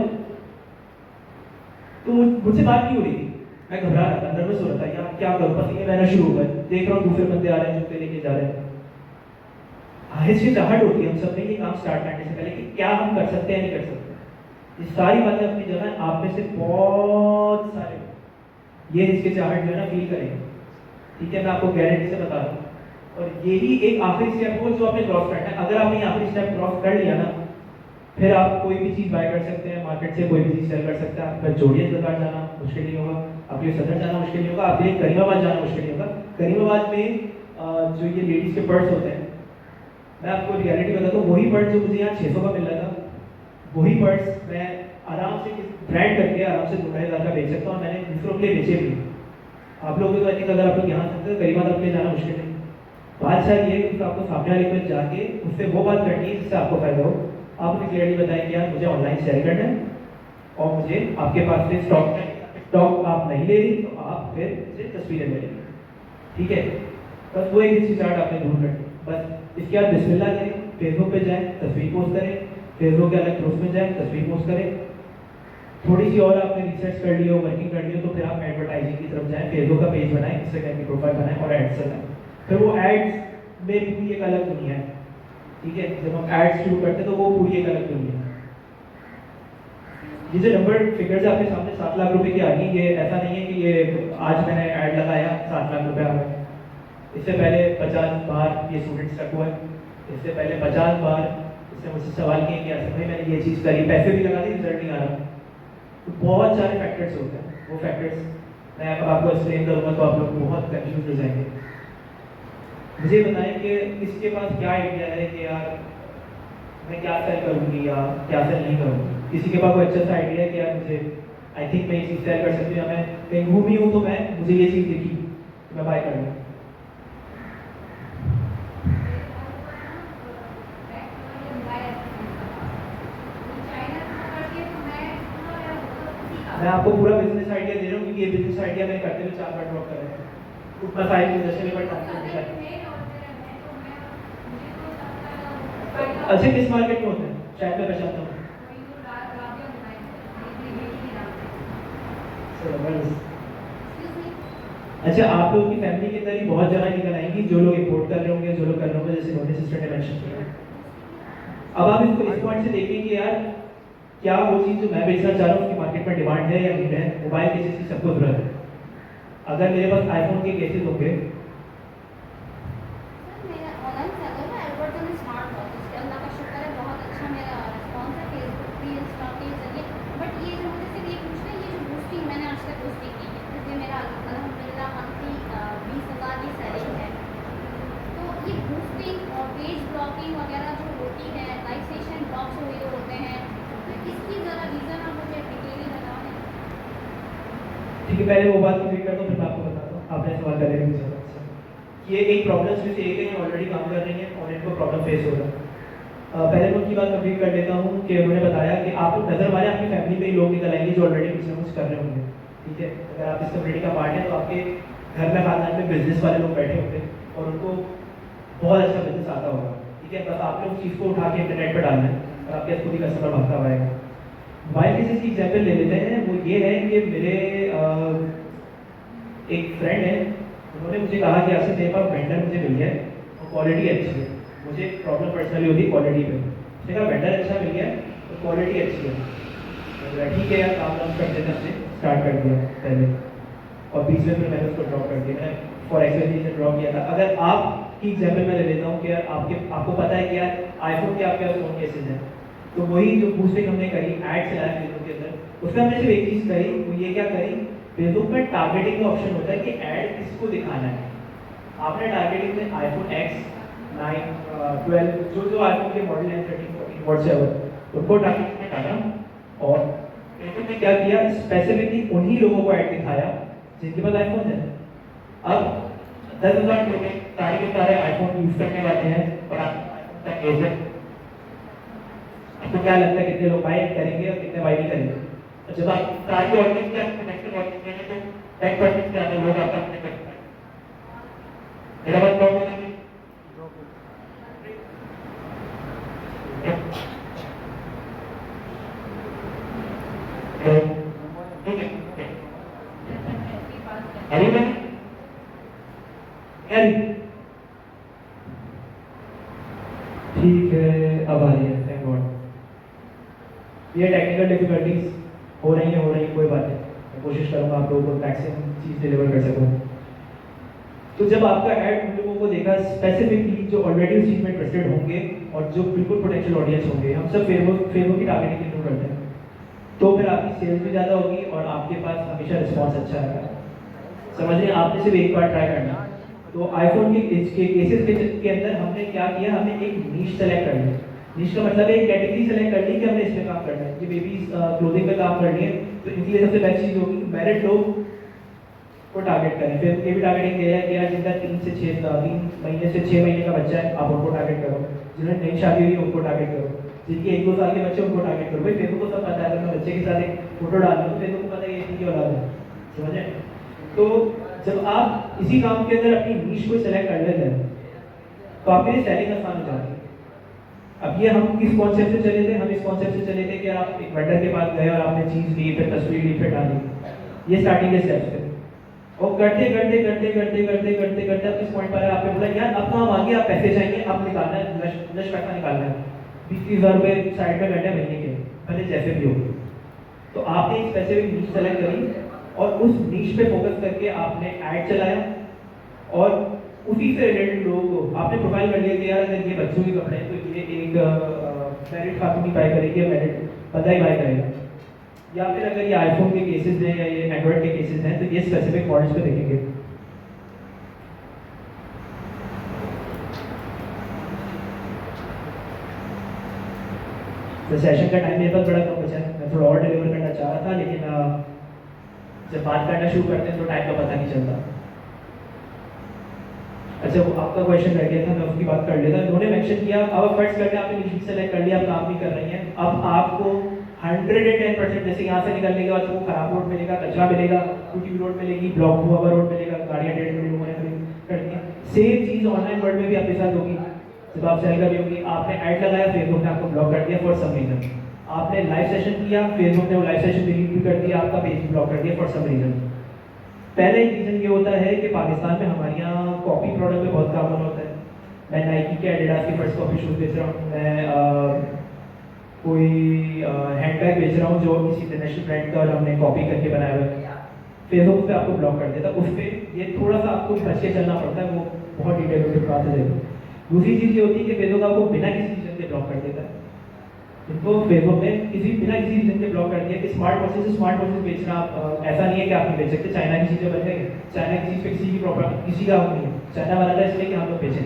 तो मुझसे बात नहीं हो रही थी। मैं घबरा रहा था, नर्वस हो रहा था, यार क्या करूँ, पसीने बहना शुरू हो गए, देख रहा हूँ दूसरे बंदे आ रहे हैं जूते लेके जा रहे हैं। हिचकिचाहट होती है हम सब में ये काम स्टार्ट करने से पहले कि क्या हम कर सकते हैं नहीं कर सकते। ये सारी बातें अपनी जगह, आप में से बहुत सारे ये हिचकिचाहट जो है ना फील करेंगे, ठीक है, मैं आपको गारंटी से बता रहा हूँ। और यही एक आखिरी स्टेप हो जो आपने क्रॉस करना है। अगर आपने आखिरी स्टेप क्रॉस कर लिया ना, फिर आप कोई भी चीज़ बाय कर सकते हैं, मार्केट से कोई भी चीज़ सेल कर सकते हैं। आपका जोड़िया बाजार जाना मुश्किल नहीं होगा, आपके लिए सदर जाना मुश्किल नहीं होगा, आपके लिए करीमाबाद जाना मुश्किल नहीं होगा। करीमाबाद में जो ये लेडीज़ के पर्स होते हैं, मैं आपको रियलिटी बताता हूँ, वही पर्स जो मुझे यहाँ 600 का मिल रहा था, वही पर्स मैं आराम से ब्रांड करके आराम से 2,500 का बेच सकता हूँ। मैंने दूसरों के लिए बेचे भी। आप लोगों को आई थिंक अगर आप लोग यहाँ सकते हैं करीमाबाद आपके लिए जाना मुश्किल नहीं। बात शायद ये है कि आपको सामने वाले के पास जाके उससे वो बात करनी है जिससे आपको फायदा हो। आप उन्हें क्लियरली बताएं कि यार मुझे ऑनलाइन शेयर करना है और मुझे आपके पास से स्टॉक आप नहीं ले रही तो आप फिर मुझे तस्वीरें ले लेंगे, ठीक है। बस वो एक हिचकिचाहट आपने दूर करनी। बस इसके बाद बिस्मिल्लाह करें, फेसबुक पे जाएं, तस्वीर पोस्ट करें, फेसबुक के अलग ग्रुप्स में जाएं, तस्वीर पोस्ट करें। थोड़ी सी और आपने रिसर्च कर ली हो, वर्किंग कर ली हो, तो फिर आप एडवर्टाइजिंग की तरफ जाएं, फेसबुक का पेज बनाएं, इंस्टाग्राम की प्रोफाइल बनाएं और एड्स चलाएं। फिर वो एड्स में पूरी एक अलग दुनिया है, ठीक है। जब हम एड्स शुरू करते हैं तो वो पूरी एक अलग दुनिया है। ये जो नंबर फिगर्स आपके सामने 7 लाख रुपए की आ गई, ये ऐसा नहीं है कि ये आज मैंने ऐड लगाया 7 लाख रुपए आ गए। इससे पहले 50 बार ये स्टूडेंट्स तक हुआ है, इससे पहले 50 बार इसने मुझसे सवाल किए कि ऐसे भाई मैंने ये चीज़ करी, पैसे भी लगा दी, रिजल्ट नहीं आ रहा। तो बहुत सारे फैक्टर्स होते हैं, वो फैक्टर्स मैं अब आपको एक्सप्लेन करूँगा तो आप लोग बहुत कंफ्यूज हो जाएंगे। मुझे बताएं कि किसके पास क्या आइडिया है कि यार मैं क्या सेल करूँगी या क्या सेल नहीं करूँगी। किसी के पास कोई अच्छा सा आइडिया है कि यार मुझे आई थिंक मैं ये चीज़ सेल कर सकती हूँ, या मैं कहीं घूमी हूँ तो मैं मुझे ये चीज़ दिखी तो मैं बाय कर लूँ। मैं आपको पूरा बिजनेस आइडिया दे रहा हूँ क्योंकि ये बिजनेस आइडिया मैंने करते हुए 4 बार ड्रॉप कर रहे हैं। उतना साइज में जैसे मैं अच्छे किस मार्केट में होते हैं शायद मैं पहचानता हूँ। अच्छा, आप लोगों की फैमिली के अंदर ही बहुत जगह निकल आएंगी जो लोग इंपोर्ट कर रहे होंगे, जो लोग कर रहे होंगे, जैसे नोनी सिस्टर ने मेंशन किया। अब आप इसको इस पॉइंट से देखें कि यार क्या वो चीज़ जो मैं बेचना चाह रहा हूँ उसकी मार्केट में डिमांड है या नीड है। मोबाइल केसेस की सबको जरूरत है। अगर मेरे पास आईफोन के केसेस होंगे, ठीक है, पहले वो बात कंप्लीट करता हूँ फिर मैं आपको बताता हूँ। आपने सवाल कर लिया मुझे, ये एक प्रॉब्लम्स में से एक है, ऑलरेडी काम कर रही हैं और इनको प्रॉब्लम फेस हो रहा है। पहले मैं उनकी बात कंप्लीट कर लेता हूँ कि उन्होंने बताया कि आप लोग नजर मारे आपकी फैमिली में ही लोग निकल आएंगे जो ऑलरेडी कुछ ना कुछ कर रहे होंगे, ठीक है। अगर आप इस कम्युनिटी का पार्ट है तो आपके घर में खानदान में बिजनेस वाले लोग बैठे होंगे और उनको बहुत अच्छा बिजनेस आता होगा, ठीक है। बस आपने उस चीज़ को उठा के इंटरनेट पर डालना है और आपके खुद ही कस्टमर भागता हुआ आएगा। मोबाइल केसेस की एग्जाम्पल ले लेते हैं। वो ये है कि मेरे एक फ्रेंड है, उन्होंने मुझे कहा कि आपसे मेरे पास वेंडर मुझे मिल गया है और क्वालिटी अच्छी है। मुझे प्रॉब्लम पर्सनली होती है क्वालिटी पे। उसने कहा वेंडर अच्छा मिल गया तो क्वालिटी अच्छी है। ठीक है यार, काम वाम कर देना, हमने स्टार्ट कर दिया पहले और बीच में फिर मैंने उसको ड्रॉप कर दिया। मैंने फॉर एक्सपेंसिव से ड्रॉप किया था। अगर आपकी एग्जाम्पल मैं ले लेता हूँ कि यार आपको पता है कि यार आईफोन के आपके पास फोन केसेज हैं, तो वही जो बूस्टिंग हमने करी, ऐड चलाया फेसबुक के अंदर, उसमें हमने सिर्फ एक चीज़ करी, वो ये क्या करी, फेसबुक में टारगेटिंग का ऑप्शन होता है कि ऐड किसको दिखाना है। आपने टारगेटिंग में आईफोन X 9, 12 जो आईफोन के मॉडल हैं 13, 14 व्हाट्सएवर उनको टारगेट में डाला और फेसबुक ने क्या किया, स्पेसिफिकली उन्हीं लोगों को ऐड दिखाया जिनके पास आईफोन है। अब 10,000 लोग सारे के सारे आईफोन यूज करने वाले हैं और आपका एज है, आपको क्या लगता है कितने लोग बाय करेंगे और कितने बाय नहीं करेंगे? और जब आप सारी ऑडियंस के कनेक्टेड ऑडियंस में तो 10% से ज़्यादा लोग आपका अपने करते हैं। मेरा बात बहुत है ठीक है, अरे मैं ठीक है, अब आ रही है, थैंक गॉड। ये टेक्निकल डिफिकल्टीज हो रही है, कोई बात नहीं, मैं कोशिश करूंगा आप लोगों को मैक्सिमम चीज़ डिलीवर कर सकूं। तो जब आपका ऐड उन लोगों को देखा स्पेसिफिकली जो ऑलरेडी उस चीज़ में इंटरेस्टेड होंगे और जो बिल्कुल पोटेंशियल ऑडियंस होंगे, हम सब फेसबुक की टारगेटिंग के थ्रू करते हैं, तो फिर आपकी सेल्स भी ज़्यादा होगी और आपके पास हमेशा रिस्पॉन्स अच्छा आएगा। समझिए, आपने सिर्फ एक बार ट्राई करना। तो आईफोन के केसेस के अंदर हमने क्या किया, हमने एक नीश सेलेक्ट कर लिया। नीश का मतलब एक कैटेगरी सेलेक्ट कर ली कि हमने इसमें काम करना है, कि बेबीज क्लोथिंग में काम करनी है, तो इनके लिए सबसे बेस्ट चीज़ होगी मैरिड लोग को टारगेट करें। फिर ये भी टारगेटिंग किया जिनका 3 महीने से 6 महीने का बच्चा है, आप उनको टारगेट करो। जिन्होंने नई शादी हुई है उनको टारगेट करो, जिनके 1-2 साल के बच्चे उनको टारगेट करो। भाई फेसबुक को सब पता है, अगर मैं बच्चे के साथ एक फोटो डाल दूँ तो फेसबुक को पता है ये इनकी औलाद है, समझे? तो जब आप इसी काम के अंदर अपनी नीश को सेलेक्ट कर लेते हैं तो आपके लिए सेलिंग आसान हो जाती है। अब ये हम किस कॉन्सेप्ट से चले थे, हम इस कॉन्सेप्ट से चले थे कि आप एक वेंडर के पास गए और आपने चीज़ ली, फिर तस्वीर ली, फिर डाली। ये स्टार्टिंग के स्टेप्स थे और करते अब इस पॉइंट पर आपने बोला यार अब काम आ गया, आप पैसे चाहिए, अब निकालना है, नश पैसा निकालना है, 20-30 हज़ार रुपये साइड में करने महीने के, भले जैसे भी हो। तो आपने एक स्पेसिफिक नीश सेलेक्ट करी और उस नीश पे फोकस करके आपने ऐड चलाया और उसी से रिलेटेड लोगों को आपने प्रोफाइल कर लिया कि यार अगर ये बच्चों के कपड़े हैं तो ये एक मैरिड खातून ही बाय करेगी या मैरिड बंदा ही बाय करेगा, या फिर अगर ये आईफोन के केसेस हैं या ये एंड्रॉइड के केसेस हैं तो ये स्पेसिफिक मॉडल्स पे देखेंगे। तो सेशन का टाइम मेरे पास बड़ा कम बचा है, मैं थोड़ा और डिलीवर करना चाह रहा था, लेकिन जब बात करना शुरू करते हैं तो टाइम का पता नहीं चलता। अच्छा, वो आपका क्वेश्चन रह गया था, मैं उसकी बात कर लेता। उन्होंने मेंशन किया, अब फर्स्ट करके आपने नीचे सेलेक्ट कर लिया, आप काम भी कर रही हैं, अब आपको 110% जैसे यहाँ से निकलने के बाद वो खराब रोड मिलेगा, कचरा मिलेगा, टूटी रोड मिलेगी, ब्लॉक हुआ रोड मिलेगा, गाड़ियाँ डेढ़ मिनट होने करती हैं। सेम चीज़ ऑनलाइन वर्ल्ड में भी आपके साथ होगी। जब आप सेल कर रही होगी, आपने ऐड लगाया, फेसबुक ने आपको ब्लॉक कर दिया फॉर सम रीजन। आपने लाइव सेशन किया, फेसबुक ने वो लाइव सेशन डिलीट भी कर दिया, आपका पेज ब्लॉक कर दिया फॉर सम रीजन। पहले एक रीज़न ये होता है कि पाकिस्तान में हमारे यहाँ कॉपी प्रोडक्ट में बहुत कॉमन होता है। मैं नाइकी के एडिडास की फर्स्ट कॉपी शूज़ बेच रहा हूँ, मैं कोई हैंडबैग बेच रहा हूँ जो किसी इंटरनेशनल ब्रांड का और हमने कॉपी करके बनाया हुआ है, फेसबुक पे आपको ब्लॉक कर देता है। उस पर ये थोड़ा सा आपको बच के चलना पड़ता है, वो बहुत डिटेल में बात है। दूसरी चीज़ ये होती है कि फेसबुक आपको बिना किसी रीज़न के ब्लॉक कर देता है। इनको फेसबुक ने बिना किसी रीजन के ब्लॉक कर दिया कि स्मार्ट वॉचेस बेचना ऐसा नहीं है कि आप नहीं बेच सकते। चाइना की चीज़ें बन गई, चाइना की चीज़ पे किसी की प्रॉपर्टी किसी का हक नहीं है, चाइना बना था इसलिए कि हम लोग बेचें।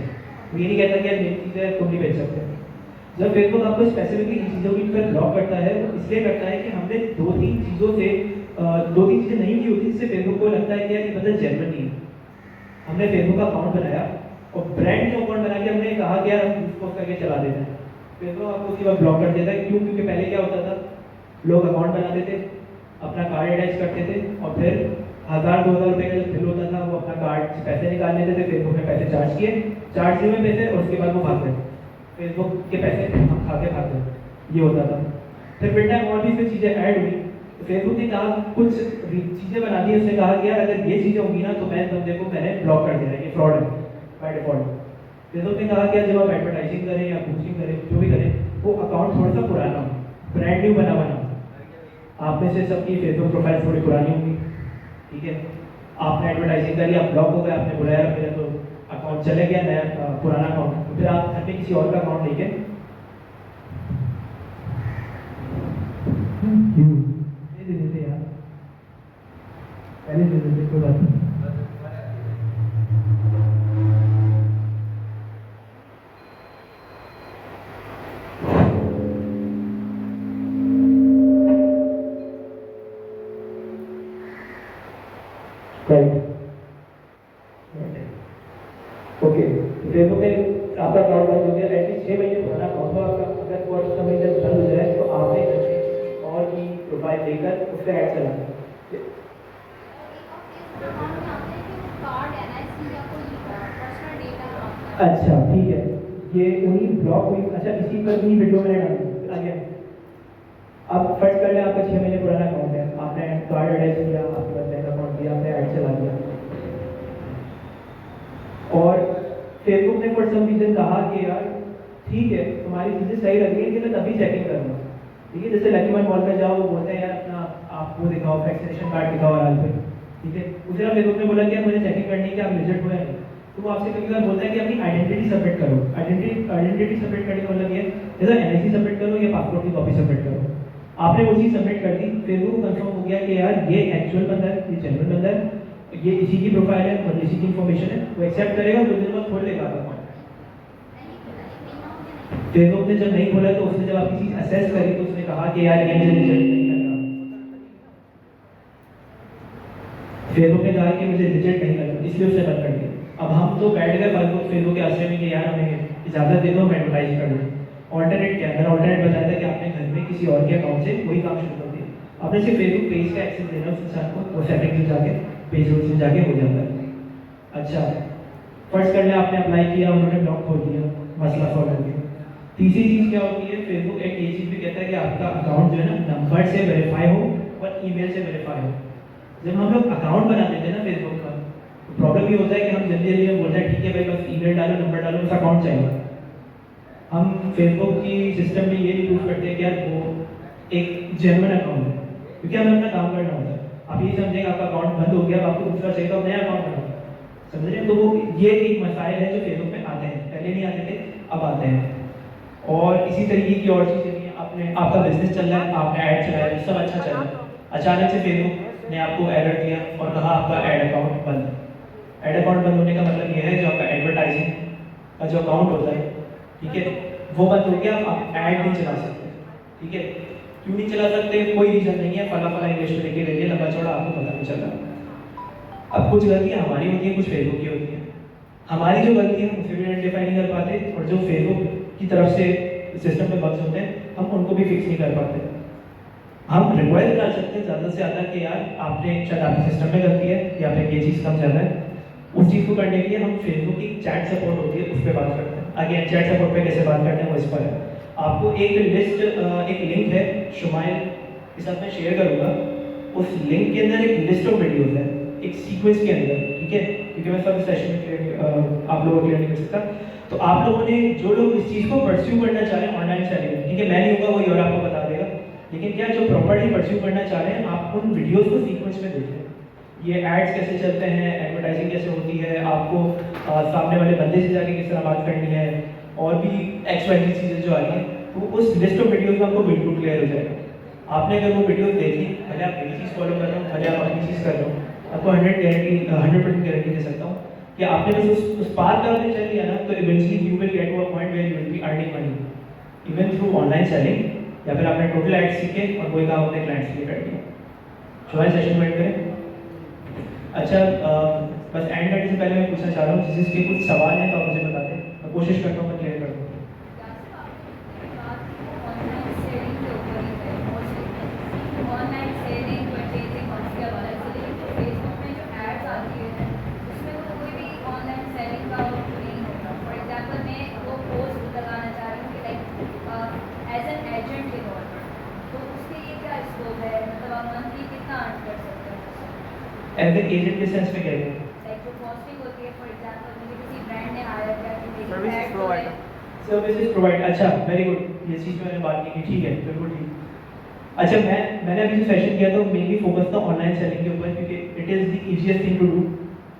वो ये नहीं कहता कि यार मेरी चीज़ें तुम नहीं बेच सकते। जब फेसबुक आपको स्पेसिफिकली इन चीज़ों की पर ब्लॉक करता है, वो इसलिए करता है कि हमने 2-3 चीज़ें नहीं की होती जिससे फेसबुक को लगता है कि यार ये बंदा जेन्युइन नहीं है। हमने फेसबुक का अकाउंट बनाया और ब्रांड का अकाउंट बना के हमने कहा कि यार हम यूज करके चला देते हैं, फेसबुक आपको उसके बाद ब्लॉक कर देता है। क्यों? क्योंकि पहले क्या होता था, लोग अकाउंट बनाते थे, अपना कार्ड अटैच करते थे और फिर 1000-2000 रुपये का जब बिल होता था वो अपना कार्ड से पैसे निकाल लेते थे, फेसबुक ने पैसे चार्ज किए में पैसे, और उसके बाद वो भागते फेसबुक के पैसे हम खा के भागते, ये होता था। फिर बिल टाइम और भी फिर चीज़ें ऐड हुई, तो फेसबुक ने कहा कुछ चीज़ें बना दी, उसने कहा कि यार अगर ये चीज़ें होंगी ना तो मैं बंदे को मैंने ब्लॉक कर देना, ये फ्रॉड है बाय डिफॉल्ट। फेसबुक ने कहा कि जब आप एडवर्टाइजिंग करें या बूस्टिंग करें, जो भी करें, वो अकाउंट थोड़ा सा पुराना हो, ब्रांड न्यू बना आप में से सबकी फेसबुक प्रोफाइल थोड़ी पुरानी होगी, ठीक है। आपने एडवर्टाइजिंग करी, आप ब्लॉक हो गए, आपने बोला यार मेरा तो अकाउंट चले गया, नया पुराना अकाउंट, तो फिर आप घर में किसी और का अकाउंट लेके दे देते यार, पहले दे देते, कोई बात नहीं। राइट। ओके, तो फेसबुक में आपका अकाउंट बंद हो गया, एटलीस्ट 6 महीने पुराना अकाउंट हो आपका, अगर फॉर सम रीजन बंद हो जाए तो आपने किसी और की प्रोफाइल लेकर उस पर ऐड चलाना है। अच्छा ठीक है, ये उन्हीं ब्लॉक हुई। अच्छा इसी पर भी वीडियो मैंने डाली आ गया। अब फर्स्ट कर लें, आपका 6 महीने पुराना अकाउंट है, आपने कार्ड अटैच किया, आपके पास बैंक अकाउंट दिया, आपने ऐड चला दिया और फेसबुक ने फॉर सम रीजन कहा कि यार ठीक है तुम्हारी चीज़ें सही लग रही है कि मैं तभी चेकिंग करूँगा। ठीक है, जैसे लकी वन मॉल पर जाओ, वो बोलते हैं यार अपना आप वो दिखाओ, वैक्सीनेशन कार्ड दिखाओ हाल पे। ठीक है, उसे आप फेसबुक ने बोला कि यार मुझे चेकिंग करनी है कि आप रिजल्ट हुए हैं, तो वो आपसे कभी बार बोलता है कि अपनी आइडेंटिटी सबमिट करो। आइडेंटिटी सबमिट करने का मतलब ये जैसे एनआईसी सबमिट करो या पासपोर्ट की कॉपी सबमिट करो। आपने वो चीज़ सबमिट कर दी, फेसबुक को कंफर्म हो गया कि यार ये एक्चुअल बंदा है, ये जेन्युइन बंदा है, ये इसी की प्रोफाइल है और इसी की इन्फॉर्मेशन है, वो एक्सेप्ट करेगा, कुछ दिन बाद खोल लेगा आपका अकाउंट। फेसबुक ने जब नहीं खोला तो उसने जब आपकी चीज असेस करी तो उसने कहा कि यार ये मुझे रिजेक्ट नहीं करना। फेसबुक ने कहा कि मुझे रिजेक्ट नहीं करना, इसलिए उसने बंद कर दिया। अब हम तो बैठ गए फालतू फेसबुक के आश्रय में कि यार हमें इजाजत दे दो, हम एडवर्टाइज कर दें। ऑल्टरनेट क्या है, मैंने ऑल्टरनेट बताया था कि आपने घर में किसी और के अकाउंट से वही काम शुरू कर दिया। आपने सिर्फ फेसबुक पेज का एक्सेस देना उस इंसान को, वो सेटिंग्स में जाके पेज रूल्स में जाके हो जाता है। अच्छा फर्स्ट करने आपने अप्लाई किया, उन्होंने ब्लॉक खोल दिया, मसला सॉल्व हो गया। तीसरी चीज़ क्या होती है, फेसबुक एक ये चीज़ भी कहता है कि आपका अकाउंट जो है ना नंबर से वेरीफाई हो और ईमेल से वेरीफाई हो। जब हम लोग अकाउंट बना देते हैं ना फेसबुक का, तो प्रॉब्लम ये होता है कि हम जल्दी जल्दी हम बोलते हैं ठीक है भाई बस ईमेल डालो, नंबर डालो, बस अकाउंट चाहिए। हम फेसबुक की सिस्टम में ये नहीं प्रूव करते कि यार वो एक जेन्युइन अकाउंट है, क्योंकि हमें अपना काम करना होता है। आप ये समझेंगे आपका अकाउंट बंद हो गया, आपको दूसरा चाहिए तो आप नया अकाउंट बनाओ, समझ रहे हैं। तो वो ये एक मसाइल है जो फेसबुक में आते हैं, पहले नहीं आते थे, अब आते हैं। और इसी तरीके की और चीज़ें नहीं है, आपने आपका बिजनेस चल रहा है, आपने ऐड चलाया, सब अच्छा चल रहा है, अचानक से फेसबुक ने आपको एरर दिया और कहा आपका ऐड अकाउंट बंद। ऐड अकाउंट बंद होने का मतलब ये है जो आपका एडवर्टाइजिंग का जो अकाउंट होता है, ठीक है, वो बंद हो गया, आप ऐड नहीं चला सकते। ठीक है, क्यों नहीं चला सकते, कोई रीज़न नहीं है, फला फला इंग्लिश में लिखे रहिए, लंबा चौड़ा आपको पता नहीं चल रहा। अब कुछ गलतियाँ हमारी होती हैं, कुछ फेसबुक की होती हैं। हमारी जो गलती है हम उसे भी आइडेंटिफाई नहीं कर पाते, और जो फेसबुक की तरफ से सिस्टम में बग्स होते हैं हम उनको भी फिक्स नहीं कर पाते। हम रिक्वायर कर सकते हैं ज़्यादा से ज़्यादा कि यार आपने शायद आपके सिस्टम में गलती है या फिर ये चीज़ कम ज़्यादा है, उस चीज़ को करने के लिए हम फेसबुक की चैट सपोर्ट होती है उस पर बात करते हैं। आगे चैट सपोर्ट पे कैसे बात करते हैं वो इस पर है। आपको एक लिस्ट एक लिंक है, शुमाइल के साथ मैं शेयर करूँगा, उस लिंक के अंदर एक लिस्ट ऑफ वीडियोज़ है एक सीक्वेंस के अंदर, ठीक है, क्योंकि मैं सब सेशन में आप लोगों को क्लियर नहीं कर सकता। तो आप लोगों ने जो लोग इस चीज़ को परस्यू करना चाह रहे हैं ऑनलाइन सेलिंग, ठीक है, मैं नहीं होगा वही और आपको बता देगा, लेकिन क्या जो प्रॉपर्ली परस्यू करना चाह रहे हैं आप उन वीडियोज़ को सीक्वेंस में देखें। ये एड्स कैसे चलते हैं, एडवर्टाइजिंग कैसे होती है, आपको सामने वाले बंदे से जाके किस तरह बात करनी है, और भी एक्सवाइज़ेड चीज़ें जो आ रही हैं, तो उस लिस्ट ऑफ वीडियोज़ में आपको बिल्कुल क्लियर हो जाएगा। आपने अगर वो वीडियो देखी, भले आप मेरी चीज़ फॉलो कर रहे हो, भले आप अपनी चीज़ कर रहे हो, आपको 100% गारंटी दे सकता हूँ कि आपने बस उस पार का आपने चल लिया ना, तो eventually you will get to a point where you will be earning money even through online selling, या फिर आपने टोटल एड्स सीखे और कोई काम अपने क्लाइंट्स के लिए कर दिया। शुरू सेशन वेट करें। अच्छा बस एंड करने से पहले मैं पूछना चाह रहा हूँ जिसके कुछ सवाल हैं तो आप मुझे बता दें, मैं कोशिश करता हूँ मैं क्लियर कर दूँ। एज ए एजेंट के सेंस में कह रहे हैं, सर्विसेज प्रोवाइड। अच्छा वेरी गुड, ये चीज़ मैंने बात नहीं की, ठीक है बिल्कुल ठीक। अच्छा मैंने अभी जो सेशन किया तो मेनली फोकस था ऑनलाइन सेलिंग के ऊपर, क्योंकि it is the easiest thing to do,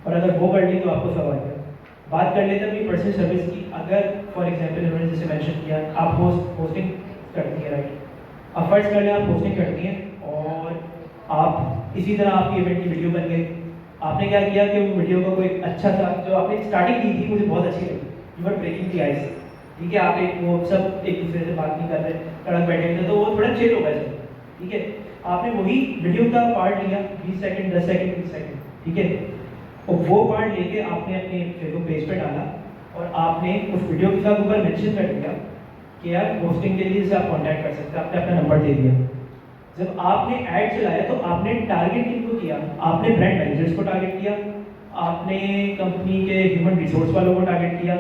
और अगर वो कर ली तो आपको सब आ गया। बात कर लेते हैं अपनी पर्सनल सर्विस की। अगर फॉर एग्जांपल उन्होंने जैसे मेंशन किया आप होस्टिंग करती हैं, राइट, अब फर्स्ट कर लें आप होस्टिंग करती हैं और आप इसी तरह आपकी इवेंट की वीडियो बन गई। आपने क्या किया कि वो वीडियो का कोई अच्छा सा जो आपने स्टार्टिंग की थी मुझे बहुत अच्छी लगी, you are breaking the ice, ठीक है, आप एक वो सब एक दूसरे से बात नहीं कर रहे, कड़क बैठे थे, तो वो थोड़ा चिल हो गया, ठीक है। आपने वही वीडियो का पार्ट लिया 20 सेकंड 10 सेकंड 20 सेकंड, ठीक है। और वो पार्ट लेके आपने अपने फेसबुक पेज पे डाला और आपने उस वीडियो के साथ ऊपर मेंशन कर दिया कि यार होस्टिंग के लिए से आप कांटेक्ट कर सकते हैं, आपने अपना नंबर दे दिया। जब आपने ऐड चलाया तो आपने टारगेट किनको किया? आपने ब्रांड मैनेजर्स को टारगेट किया, आपने कंपनी के ह्यूमन रिसोर्स वालों को टारगेट किया,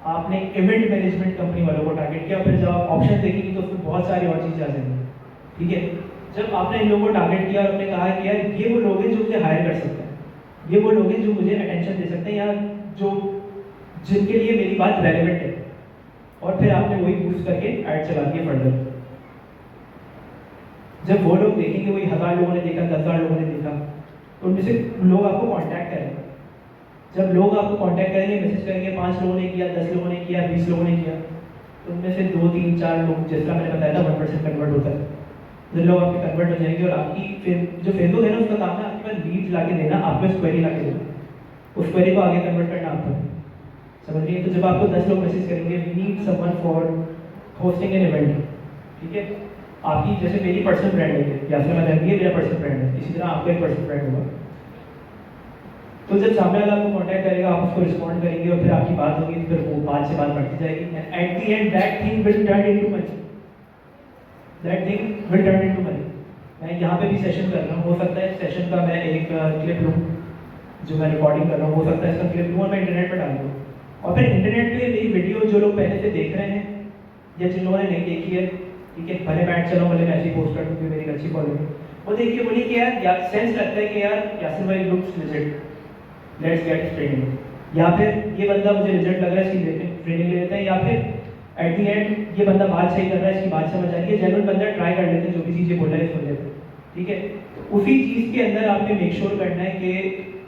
आपने इवेंट मैनेजमेंट कंपनी वालों को टारगेट किया। फिर जब आप ऑप्शन देखेंगे तो उसमें बहुत सारी और चीज़ें आ जाएंगी, ठीक है। जब आपने इन लोगों को टारगेट किया और आपने कहा कि यार ये वो लोग हैं जो मुझे हायर कर सकते हैं, ये वो लोग हैं जो मुझे अटेंशन दे सकते हैं या जो जिनके लिए मेरी बात रेलेवेंट है, और फिर आपने वही बूस्ट करके ऐड चला दिया फर्दर। जब वो लोग देखेंगे, वही 1000 लोगों ने देखा, 10,000 लोगों ने देखा, तो उनमें से लोग आपको कांटेक्ट करेंगे। जब लोग आपको कांटेक्ट करेंगे, मैसेज करेंगे, 5 लोगों ने किया, 10 लोगों ने किया, 20 लोगों ने किया, तो उनमें से 2, 3, 4 लोग, जैसा मैंने बताया था 1% कन्वर्ट होता है, जो लोग आपके कन्वर्ट हो जाएंगे। और आपकी फिर जो फेसबुक है ना, उसका काम है आपके पास लीड्स ला के देना, आपके पास क्वेरी ला के देना, उस क्वेरी को आगे कन्वर्ट करना आपका, समझ रही है। तो जब आपको 10 लोग मैसेज करेंगे we need someone for hosting an event, ठीक है। आपकी जैसे मेरी पर्सनल ब्रांड है यासर मदन, ये मेरा पर्सनल ब्रांड है, इसी तरह आपका एक पर्सनल ब्रांड होगा। तो जब सामने वाला आपको कांटेक्ट करेगा, आप उसको रिस्पॉन्ड करेंगे और फिर आपकी बात होगी, फिर वो बात से बात बढ़ती जाएगी। At the end that thing will turn into money, that thing will turn into money. मैं यहाँ पे भी सेशन कर रहा हूँ, हो सकता है सेशन का मैं एक क्लिप लूँ, जो मैं रिकॉर्डिंग कर रहा हूँ, हो सकता है इसका क्लिप लूँ और मैं इंटरनेट पर डाल दूँ, और फिर इंटरनेट पे मेरी वीडियो जो लोग पहले से देख रहे हैं या जिन लोगों ने नहीं देखी है, ठीक है, भले मैं चलो भले मैं ऐसे ही पोस्ट कर दूँ, मेरी अच्छी फॉलोइंग, वो देखिए बोलिए कि यार सेंस लगता है कि यार यासिर भाई looks legit, let's get training, या फिर ये बंदा मुझे रिजल्ट लग रहा है इसकी ट्रेनिंग ले लेते हैं, या फिर एट दी एंड ये बंदा बात सही कर रहा है, इसकी बात समझ आ रही है, जेन्युइन बंदा ट्राई कर लेते हैं, जो भी चीज़ें बोल रहा है सुन लेते हैं, ठीक है। तो उसी चीज़ के अंदर आपने मेक श्योर करना है कि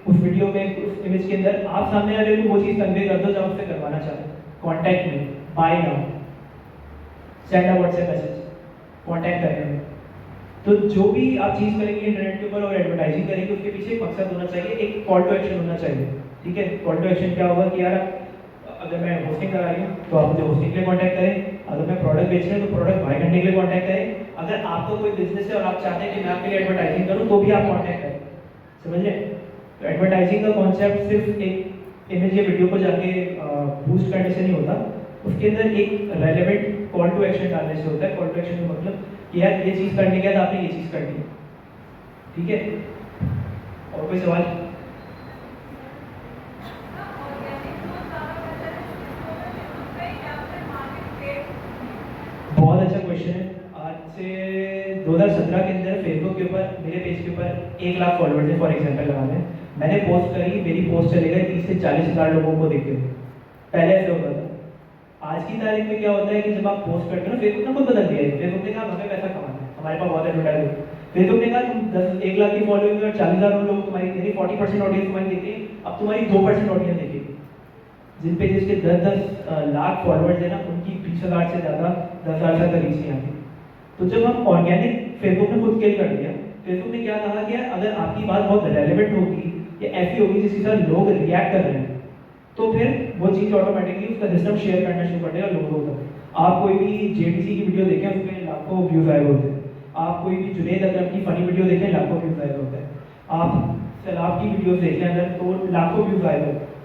उस वीडियो में, उस इमेज के अंदर आप सामने वाले को वो चीज़ कन्वे कर दो जो उससे करवाना चाहते हैं। कॉन्टैक्ट में, buy now, send a WhatsApp message, contact करेंगे। तो जो भी आप चीज़ करेंगे इंटरनेट के ऊपर और एडवर्टाइजिंग करेंगे, उसके पीछे एक मकसद होना चाहिए, एक कॉल टू एक्शन होना चाहिए, ठीक है। कॉल टू एक्शन क्या होगा कि यार अगर मैं होस्टिंग करा रही हूँ तो आप मुझे होस्टिंग के लिए कॉन्टैक्ट करें, अगर मैं प्रोडक्ट बेच रही हूँ तो प्रोडक्ट बाय करने के लिए कॉन्टैक्ट करें, अगर आपका कोई बिजनेस है और आप चाहते हैं कि मैं आपके लिए एडवर्टाइजिंग करूँ तो भी आप कॉन्टैक्ट करें, समझ रहे। तो एडवर्टाइजिंग का कॉन्सेप्ट सिर्फ एक इमेज या वीडियो को जाके बूस्ट करने से नहीं होता, उसके अंदर एक रेलेवेंट कॉल टू एक्शन डालने से होता है। कॉल टू एक्शन का मतलब कि यार ये चीज़ करने के बाद आपने ये चीज़ करनी है, ठीक है। और कोई सवाल? बहुत अच्छा क्वेश्चन है। आज से 2017 के अंदर फेसबुक के ऊपर, मेरे पेज के ऊपर 1 लाख फॉलोअर्स हैं फॉर एग्जांपल लगा लें, मैंने पोस्ट करी, मेरी पोस्ट चले गए 30 से 40 हज़ार लोगों को देखे, पहले ऐसे होता था। आज की तारीख में क्या होता है कि जब आप पोस्ट करते हो ना, फेसबुक ने खुद बदल दिया है, फेसबुक ने कहा हमें पैसा कमाना है, हमारे पास बहुत एडवर्टाइज है। फेसबुक ने कहा तुम 1 लाख की फॉलोइंग और 40,000 लोग तुम्हारी, यानी 40% ऑडियंस तुम्हारी देखी, अब तुम्हारी 2% ऑडियंस देखेगी। जिन पे जिसके 10-10 लाख फॉलोअर्स है ना, उनकी 20,000 से ज़्यादा 10,000 तक रीच नहीं आती। तो जब हम ऑर्गेनिक, फेसबुक ने खुद स्केल कर दिया, फेसबुक ने क्या कहा कि अगर आपकी बात बहुत रेलेवेंट होगी या ऐसी होगी जिसके साथ लोग रिएक्ट कर रहे हैं, तो फिर वो चीज़ ऑटोमेटिकली उसका सिस्टम शेयर करना शुरू कर देगा लोगों को। आप कोई भी जेडीसी की वीडियो देखें, उसमें लाखों व्यूज़ आए होते हैं। आप कोई भी जुनैद अकरम की फनी वीडियो देखें, लाखों व्यूज़ आए होते हैं। आप सैलाब की वीडियोस देखें अगर, तो लाखों व्यूज़ आए होते हैं।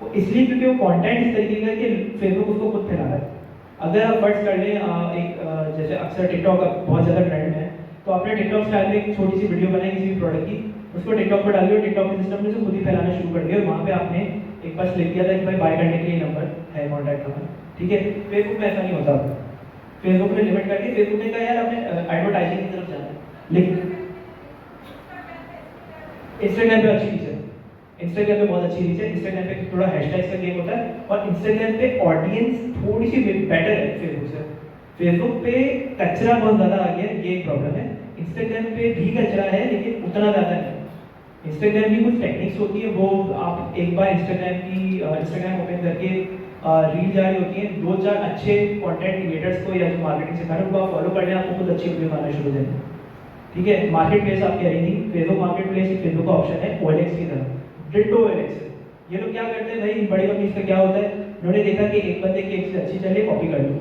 वो इसलिए क्योंकि वो कंटेंट इस तरीके का है कि फेसबुक उसको खुद फैला रहा है। अगर आप फर्स्ट कर लें एक जैसे अक्सर टिकटॉक बहुत ज़्यादा ट्रेंड में है, तो आपने टिकटॉक स्टाइल में एक छोटी सी वीडियो बनाई किसी भी प्रोडक्ट की, उसको टिकटॉक पर डालिए और टिकटॉक के सिस्टम ने से खुद ही फैलाना शुरू कर दिया, और वहाँ पे आपने एक बार लिख दिया था कि भाई बाय करने के लिए नंबर है, कॉन्टैक्ट नंबर, ठीक है। फेसबुक में ऐसा नहीं होता, फेसबुक ने लिमिट कर दी। फेसबुक ने कहा यार आपने एडवर्टाइजिंग की तरफ जाना है, लेकिन इंस्टाग्राम पे अच्छी रीच है, इंस्टाग्राम पे बहुत अच्छी रीच है। इंस्टाग्राम पे थोड़ा हैशटैग का गेम होता है, और इंस्टाग्राम पे ऑडियंस थोड़ी सी बेटर है फेसबुक से। फेसबुक पे कचरा बहुत ज़्यादा आ गया, ये एक प्रॉब्लम है। इंस्टाग्राम पे भी कचरा है, लेकिन उतना ज़्यादा नहीं। इंस्टाग्राम की कुछ टेक्निक्स होती है, वो आप एक बार इंस्टाग्राम ओपन करके रील जा रही होती है, 2-4 अच्छे कंटेंट क्रिएटर्स को या जो मार्केटिंग सिखा रहे हैं उनको आप फॉलो कर लें, आपको खुद अच्छी वीडियो बनाना शुरू हो जाएंगे, ठीक है। मार्केट प्लेस आप कह रही थी, फेसबुक मार्केट प्लेस फेसबुक का ऑप्शन है OLX की तरह, डिटो OLX है। ये लोग क्या करते हैं भाई, बड़ी कंपनीज का क्या होता है, उन्होंने देखा कि एक बंदे की एक चीज़ अच्छी चले, कॉपी कर लो।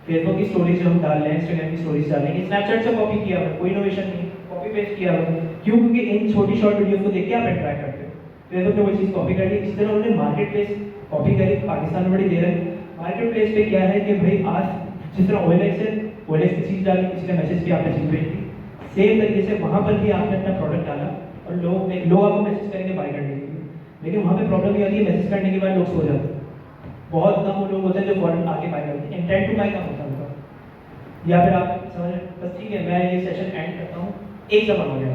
फेसबुक की स्टोरीज जो हम डाल रहे हैं, इंस्टाग्राम की स्टोरीज डाल रहे हैं, स्नैपचैट से कॉपी किया हुआ, कोई इनोवेशन नहीं, कॉपी पेस्ट किया हुआ। क्यों? क्योंकि इन छोटी शॉर्ट वीडियोस को देख के आप इंटरेक्ट करते हो। फेसबुक ने वो चीज़ कॉपी कर ली। इसी तरह उन्होंने मार्केट प्लेस कॉपी करी, पाकिस्तान में बड़ी देर है। मार्केट प्लेस पे क्या है कि भाई आज जिस तरह OLX है, OLX की चीज़ डाली, किसी ने मैसेज किया, आपने चीज़ भेज दी, सेम तरीके से वहाँ पर भी आपने अपना प्रोडक्ट डाला और लोग आपको मैसेज करेंगे बाय करने के लिए। लेकिन वहाँ पे प्रॉब्लम ये आती है, मैसेज करने के बाद लोग सो जाते हैं। बहुत कम वो लोग होते हैं जो फॉरन आके बाय करते हैं। इंटेंट टू बाय कम होता है उनका। या फिर आप समझ रहे हैं? बस ठीक है, मैं ये सेशन एंड करता हूँ। एक सवाल हो गया।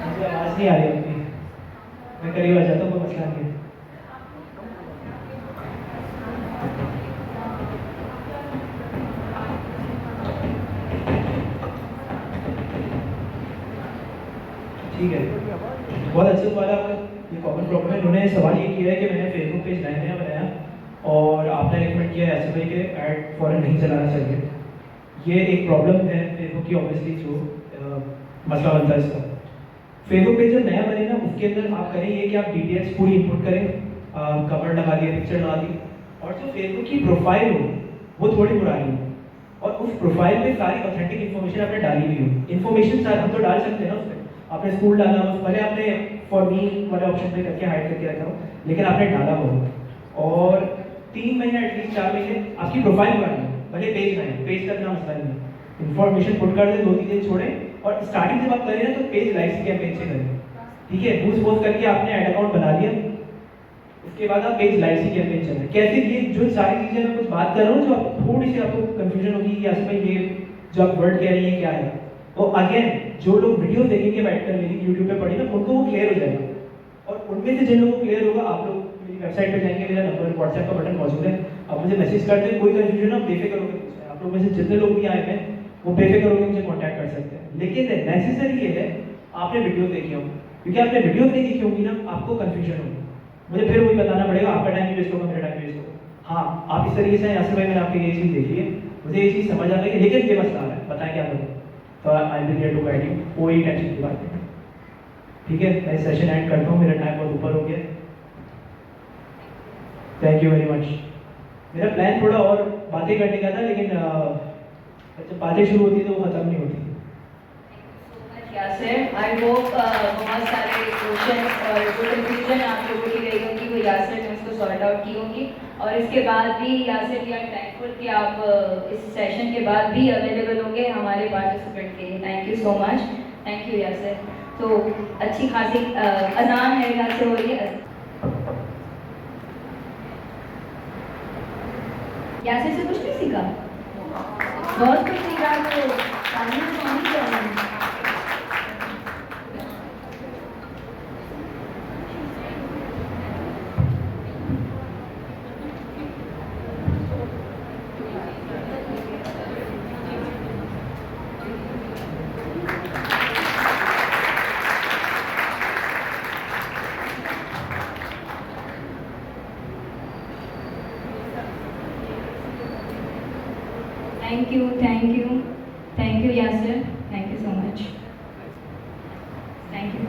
मुझे आवाज़ नहीं आ रही अपनी, मैं करीब आ जाता हूँ, कोई मसला नहीं है। ठीक है, बहुत अच्छा सवाल है आपका। ये कॉमन प्रॉब्लम है। उन्होंने सवाल ये किया है कि मैंने फेसबुक पेज नया नया बनाया और आपने रिकमेंड किया है ऐसे भाई के ऐड फॉरन नहीं चलाना चाहिए। ये एक प्रॉब्लम है फेसबुक की, ऑब्वियसली जो मसला बनता है इसका। फेसबुक पेज जब नया बने ना, उसके अंदर आप करें ये कि आप डिटेल्स पूरी इनपुट करें, कवर लगा दिया, पिक्चर लगा दी, और जो फेसबुक की प्रोफाइल हो वो थोड़ी पुरानी हो और उस प्रोफाइल में सारी ऑथेंटिक इन्फॉर्मेशन आपने डाली हुई हो। इन्फॉर्मेशन सर हम तो डाल सकते हैं ना उसमें, आपने स्कूल डाला, बस भले आपने फॉर मी वाले ऑप्शन पे करके हाइड करके रखा हो, लेकिन आपने डाला हो। और 3 महीने एटलीस्ट 4 महीने आपकी प्रोफाइल पुरानी हो, भले पेज ना है, पेज का इतना मसला नहीं है। इन्फॉर्मेशन पुट कर दे, 2-3 दिन छोड़ें और स्टार्टिंग जब आप करें ना तो पेज लाइक्स कैंपेन से करें। ठीक है, बूस्ट पोस्ट करके आपने ऐड अकाउंट बना लिया, उसके बाद आप पेज लाइक्स की कैंपेन चल रहे हैं। कैसे? ये जो सारी चीज़ें मैं कुछ बात कर रहा हूँ जो आप थोड़ी सी आपको कंफ्यूजन होगी कि यार भाई ये जो आप वर्ड कह रही है क्या है, तो अगेन जो लोग वीडियो देखेंगे बैठकर मेरी यूट्यूब पे पढ़ी ना, उनको वो क्लियर हो जाएगा। और उनमें से जिन लोगों को क्लियर होगा, आप लोग मेरी वेबसाइट पे जाएंगे, मेरा नंबर व्हाट्सएप का बटन मौजूद है, आप मुझे मैसेज कर दें, कोई कन्फ्यूजन आप बेफिक्र होकर पूछें। आप लोग में से जितने लोग भी आए हैं वो बेफिक्र होकर मुझे कॉन्टैक्ट कर सकते हैं। लेकिन नेसेसरी ये है आपने वीडियो देखी हो, क्योंकि आपने वीडियो नहीं देखी होगी ना, आपको कन्फ्यूजन होगी, मुझे फिर वही बताना पड़ेगा, आपका टाइम भी वेस्ट होगा, मेरा टाइम वेस्ट होगा। हाँ, आप इस तरीके से यासिर भाई मैंने आपकी ये चीज़ देखी है, मुझे ये चीज़ समझ आ गई है, लेकिन ये मसला आ रहा है, बताएं क्या करूँ? तो I will here to guide you, कोई टेंशन की बात नहीं। ठीक है, मैं सेशन एंड करता हूँ, मेरा टाइम बहुत ऊपर हो गया। Thank you very much. मेरा प्लान थोड़ा और बातें करने का था, लेकिन जब बातें शुरू होती है तो वो ख़त्म नहीं होती। यासिर, आई होप बहुत सारे क्वेश्चन और जो कंफ्यूजन आप लोगों की रही होगी वो यासिर ने उसको सॉर्ट आउट की होगी। और इसके बाद भी यासिर, वी आर थैंकफुल कि आप इस सेशन के बाद भी अवेलेबल होंगे हमारे पार्टिसिपेंट के लिए। Thank you so much, thank you Yasir. तो अच्छी खासी अजान है यासिर हो रही है। यासिर से कुछ नहीं सीखा, बहुत कुछ सीखा, तो तालीम तो नहीं कर रहे हैं। Thank you, Yasir. Thank you so much. Thank you.